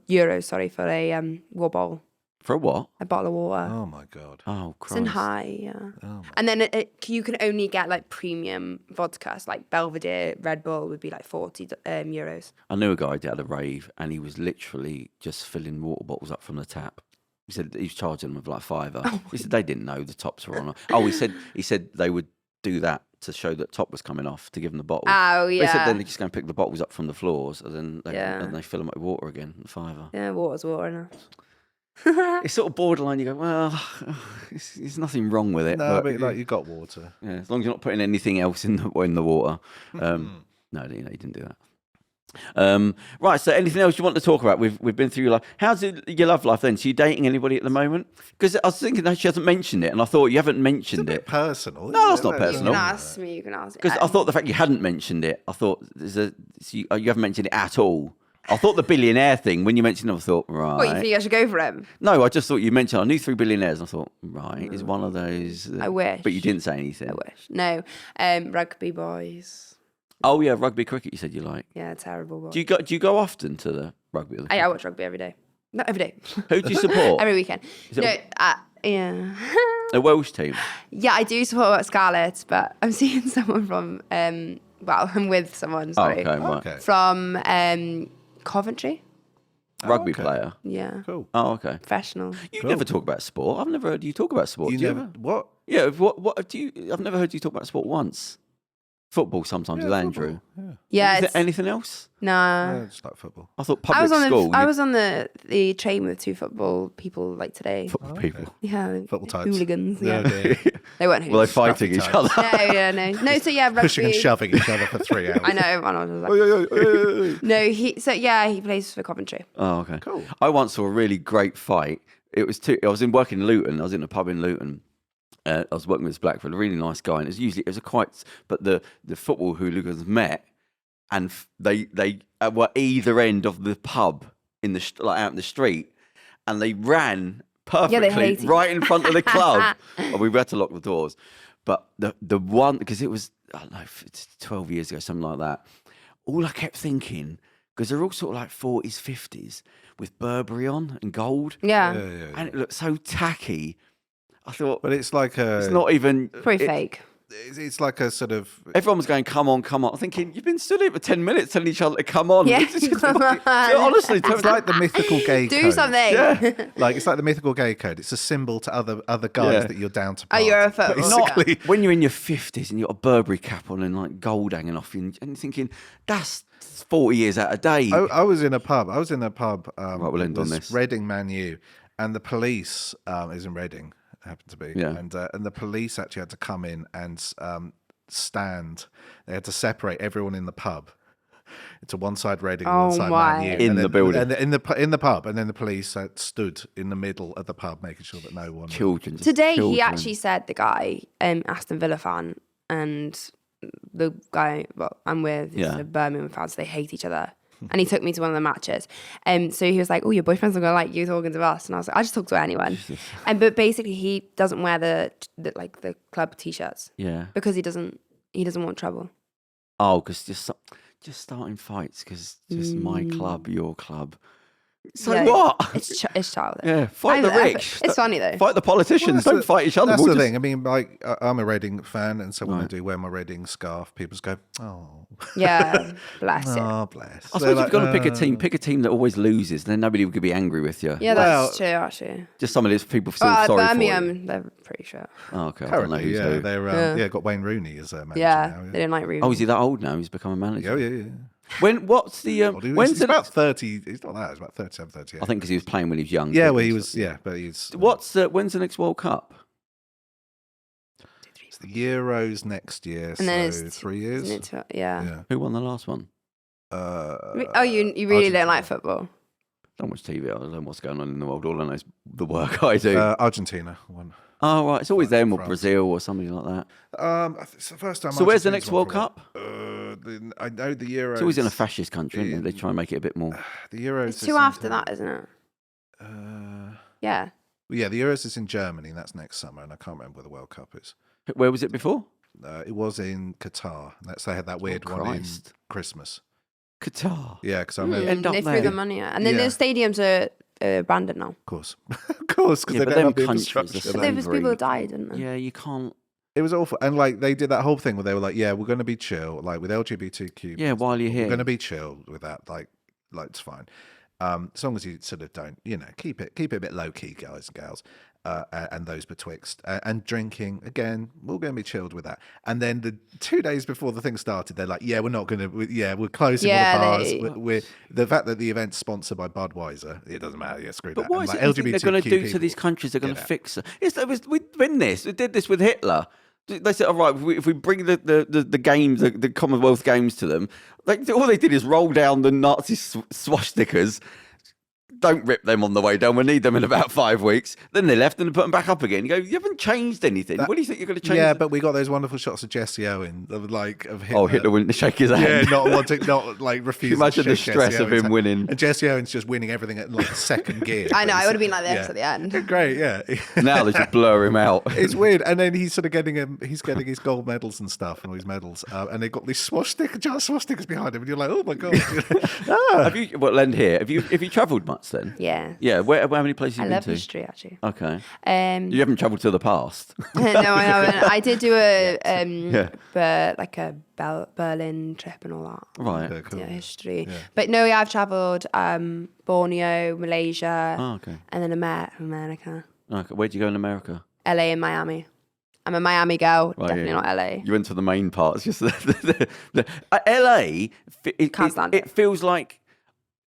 euros for a water bottle. For a what? A bottle of water. Oh my god. Oh Christ. It's in high, yeah. And then you can only get like premium vodka. So like Belvedere, Red Bull would be like 40 euros. I knew a guy that had a rave, and he was literally just filling water bottles up from the tap. He said he was charging them with like £5. Oh, he said they didn't know the tops were on. Oh, he said they would do that to show that top was coming off to give them the bottle. Oh yeah. They said then they just go and pick the bottles up from the floors, and then they fill them up with water again. £5. Yeah, water's water now. It's sort of borderline. You go, well, there's nothing wrong with it. No, but like you got water. Yeah, as long as you're not putting anything else in the water. No, you didn't do that. Right, so anything else you want to talk about? We've been through your life. How's your love life then? So you dating anybody at the moment? Because I was thinking that she hasn't mentioned it, and I thought you haven't mentioned It's a bit personal. No, that's not personal. You can ask me. Because I thought the fact you hadn't mentioned it, I thought you haven't mentioned it at all. I thought the billionaire thing, when you mentioned it, I thought, right. What, you think I should go for him? No, I just thought you mentioned, I knew 3 billionaires, and I thought, right, is one of those. I wish. But you didn't say anything. I wish. No, rugby boys. Oh yeah, rugby cricket. You said you like. Yeah, terrible. Boys. Do you go often to the rugby? Or the I watch rugby every day. Not every day. Who do you support? Every weekend. Yeah. A Welsh team. Yeah, I do support Scarlett, but I'm seeing someone from. I'm with someone. Sorry. Oh, okay, right. From Coventry. Rugby player. Yeah. Cool. Oh, okay. Professional. You never talk about sport. I've never heard you talk about sport. What? Yeah. What do you? I've never heard you talk about sport once. Football sometimes with Andrew. Yeah. Anything else? No. Yeah, it's like football. I thought public school. I was on the train with 2 football people like today. Football people. Okay. Yeah. Football types. Hooligans. Yeah. Yeah. They weren't Were they hooligans. fighting each other? No. No, so yeah, rugby. Pushing and shoving each other for 3 hours. I know. No, he plays for Coventry. Oh, okay. Cool. I once saw a really great fight. It was I was working in Luton. I was in a pub in Luton. I was working with this black fella, a really nice guy, and it was a quite. But the football hooligans met, and they were either end of the pub in the out in the street, and they ran perfectly right in front of the club. We had to lock the doors, but the one, because it was, I don't know, it's 12 years ago, something like that. All I kept thinking, because they're all sort of like 40s, 50s with Burberry on and gold, and it looked so tacky. I thought, but it's like it's not even Pretty fake. It's like a sort of. Everyone was going, come on, come on. I'm thinking, you've been stood here for 10 minutes telling each other to come on. Yeah, honestly, it's like the mythical gay code. do something. Yeah. Like it's like the mythical gay code. It's a symbol to other guys that you're down to. Part. You're a football. Basically. When you're in your 50s and you've got a Burberry cap on and like gold hanging off you, and you're thinking, that's 40 years out of date. I was in a pub. Right, we'll end on this. Reading Man U, and the police is in Reading. Happened to be, and the police actually had to come in and stand. They had to separate everyone in the pub into one side Reading, one side Man U, in the building, and in the pub, and then the police stood in the middle of the pub, making sure that no one. Today, he actually said, the guy, Aston Villa fan, and the guy I'm with is a Birmingham fan, so they hate each other. And he took me to one of the matches. So he was like, oh, your boyfriend's not going to like you talking to us. And I was like, I just talk to anyone. But basically, he doesn't wear the club T-shirts. Yeah. Because he doesn't want trouble. Oh, because just starting fights because just my club, your club. So what? It's childish. Yeah, fight the rich. It's funny though. Fight the politicians. Don't fight each other. That's the thing. I mean, like, I'm a Reading fan, and so when I do wear my Reading scarf, people just go, "Oh, yeah, bless it." Oh, bless. I suppose you've got to pick a team that always loses. Then nobody could be angry with you. Yeah, that's true. Actually, just some of these people feel sorry Birmingham, for you. They're pretty sure. Oh, okay. Currently, I don't know who's who. they're got Wayne Rooney as a manager now. They didn't like Rooney. Oh, is he that old now? He's become a manager. Oh, yeah. What's the he's about 30. He's not that. He's about 37, 38. I think because he was playing when he was young. Yeah, well, he was. Yeah, but he's. When's the next World Cup? It's the Euros next year, and then it's 3 years. Yeah. Who won the last one? You really don't like football? Don't watch TV. I don't know what's going on in the world. All I know is the work I do. Argentina won. Oh, right. It's always them or Brazil or somebody like that. It's the first time. So where's the next World Cup? I know the Euros. It's always in a fascist country, isn't it? They try and make it a bit more. The Euros. It's two after that, isn't it? Yeah. Well, yeah, the Euros is in Germany, and that's next summer, and I can't remember where the World Cup is. Where was it before? It was in Qatar. They had that weird one in Christmas. Qatar. Yeah, because I remember they threw the money out, and then the stadiums are abandoned now. Of course, because they don't have the infrastructure. But there was people who died, didn't there? Yeah, you can't. It was awful, and like they did that whole thing where they were like, "Yeah, we're going to be chill, like with LGBTQ." Yeah, while you're here, we're going to be chill with that. Like it's fine, as long as you sort of don't, keep it a bit low key, guys and gals. And those betwixt and drinking again, we're going to be chilled with that. And then the 2 days before the thing started, they're like, "Yeah, we're not going to. Yeah, we're closing all the bars. We're the fact that the event's sponsored by Budweiser, it doesn't matter. Yeah, screw that." But what is it they're going to do to these countries? They're going to fix it. We did this with Hitler. They said, "All right, if we bring the games, the Commonwealth Games to them, all they did is roll down the Nazi swastikas." Don't rip them on the way down. We need them in about 5 weeks. Then they left and they put them back up again. You go, you haven't changed anything. What do you think you're going to change? Yeah, but we got those wonderful shots of Jesse Owen, of Hitler. Oh, Hitler wouldn't shake his hand. Yeah, not refusing. Imagine to the shake stress Jesse of Owen's him winning. And Jesse Owen's just winning everything at like second gear. I know. I would have been like this at the end. Great, yeah. Now they just blur him out. It's weird. And then he's sort of getting his gold medals and stuff, and all his medals. And they've got these swastikas behind him, and you're like, oh my god. Have you? Well, Len here. Have you travelled much then? Yeah. Yeah. How many places have you been to? I love history, actually. Okay. You haven't travelled to the past. No, I haven't. I did do a Berlin trip and all that. Right. Yeah, cool. Yeah, history. Yeah. But no, I've travelled Borneo, Malaysia, and then America. Okay. Where'd you go in America? LA and Miami. I'm a Miami girl, definitely not LA. You went to the main parts. Just LA. It feels like,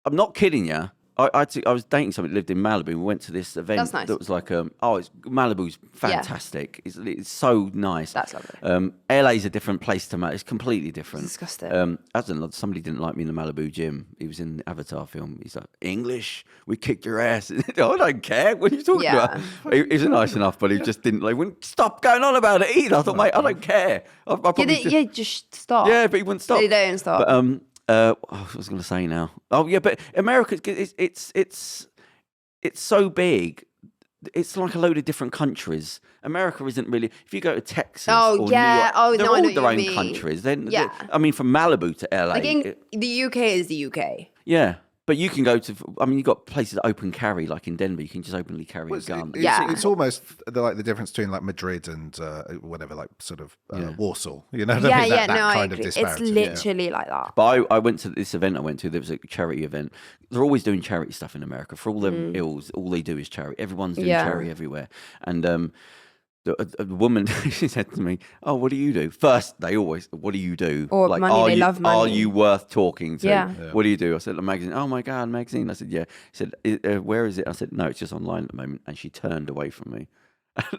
I'm not kidding you. I was dating somebody that lived in Malibu. We went to this event That's nice. that was like, Malibu's fantastic. It's so nice. That's lovely. LA's a different place to Malibu. It's completely different. It's disgusting. Somebody didn't like me in the Malibu gym. He was in the Avatar film. He's like, English? We kicked your ass. I don't care. What are you talking about? He was nice enough, but he just didn't like. Wouldn't stop going on about it either. I thought, mate, I don't care. Just stop. Yeah, but he wouldn't stop. They don't stop. But I was going to say now. Oh yeah, but America, it's so big. It's like a load of different countries. America isn't really. If you go to Texas or New York, they're all their own countries. I mean, from Malibu to LA. The UK is the UK. Yeah. But you can go to, you've got places that open carry, like in Denver, you can just openly carry a gun. It's almost like the difference between like Madrid and whatever, like sort of Warsaw. You know what I mean? That kind of disparity. It's literally like that. But I went to this event there was a charity event. They're always doing charity stuff in America. For all their ills, all they do is charity. Everyone's doing charity everywhere. And the woman, she said to me, "Oh, what do you do?" First, they always, "What do you do?" Or like, money, they love money. Are you worth talking to? Yeah. What do you do? I said, "A magazine." "Oh my God, magazine." I said, "Yeah." She said, "Where is it?" I said, "No, it's just online at the moment." And she turned away from me.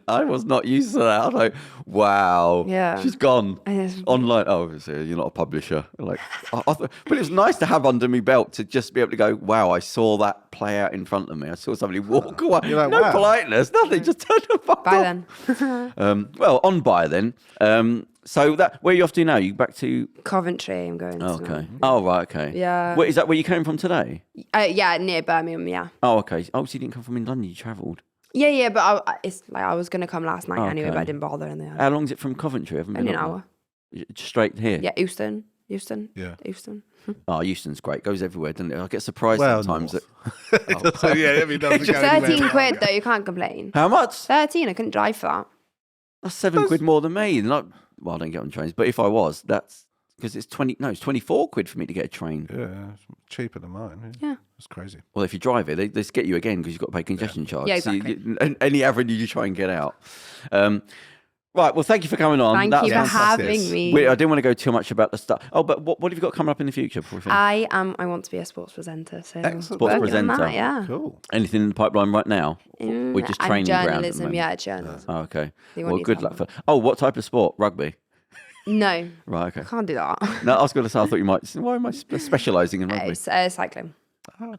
I was not used to that. I was like, wow. Yeah. She's gone. Online. Oh, so you're not a publisher. Like, but it was nice to have under my belt to just be able to go, wow, I saw that play out in front of me. I saw somebody walk away. Like, no wow. politeness, nothing. Just turn the fuck Bye off. then. Well, on by then. So where are you off to now? You back to Coventry, I'm going to. Okay. Oh, right, okay. Yeah. Is that where you came from today? Yeah, near Birmingham, yeah. Oh, okay. Oh, so you didn't come from in London, you travelled. Yeah, but I was going to come last night anyway, but I didn't bother in the end. How long is it from Coventry? Only an hour. Straight here? Yeah, Euston. Yeah. Euston. Oh, Euston's great. Goes everywhere, doesn't it? I get surprised sometimes. So, yeah, I mean, doesn't go 13 quid though, you can't complain. How much? 13, I couldn't drive for that. That's 7 quid more than me. Well, I don't get on trains, but if I was, that's because it's 24 quid for me to get a train. Yeah, it's cheaper than mine. Yeah. It's crazy. Well, if you drive it, they just get you again because you've got to pay congestion charge. Yeah, exactly. So any avenue you try and get out. Right, well, thank you for coming on. Thank you for having me. I didn't want to go too much about the stuff. Oh, but what have you got coming up in the future before we finish? I want to be a sports presenter. So Sports presenter. That, yeah. Cool. Anything in the pipeline right now? We're just training journalism, ground. Journalism. Oh, okay. Well, good luck for. Oh, what type of sport? Rugby. No. Right. Okay. I can't do that. No, I was going to say I thought you might. Why am I specialising in rugby? It's cycling.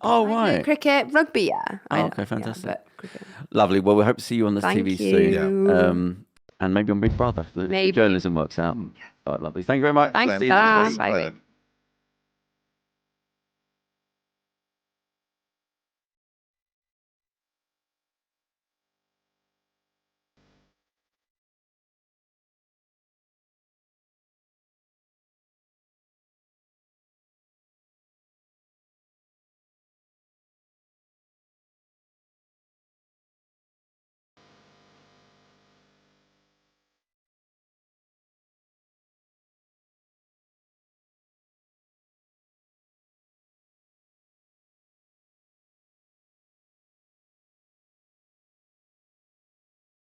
Oh, right. Cricket, rugby, yeah. Okay, fantastic. Yeah, but cricket. Lovely. Well, we hope to see you on the TV soon. Yeah. And maybe on Big Brother. Maybe. Journalism works out. All right, lovely. Thank you very much. Thanks. See you next week. Bye.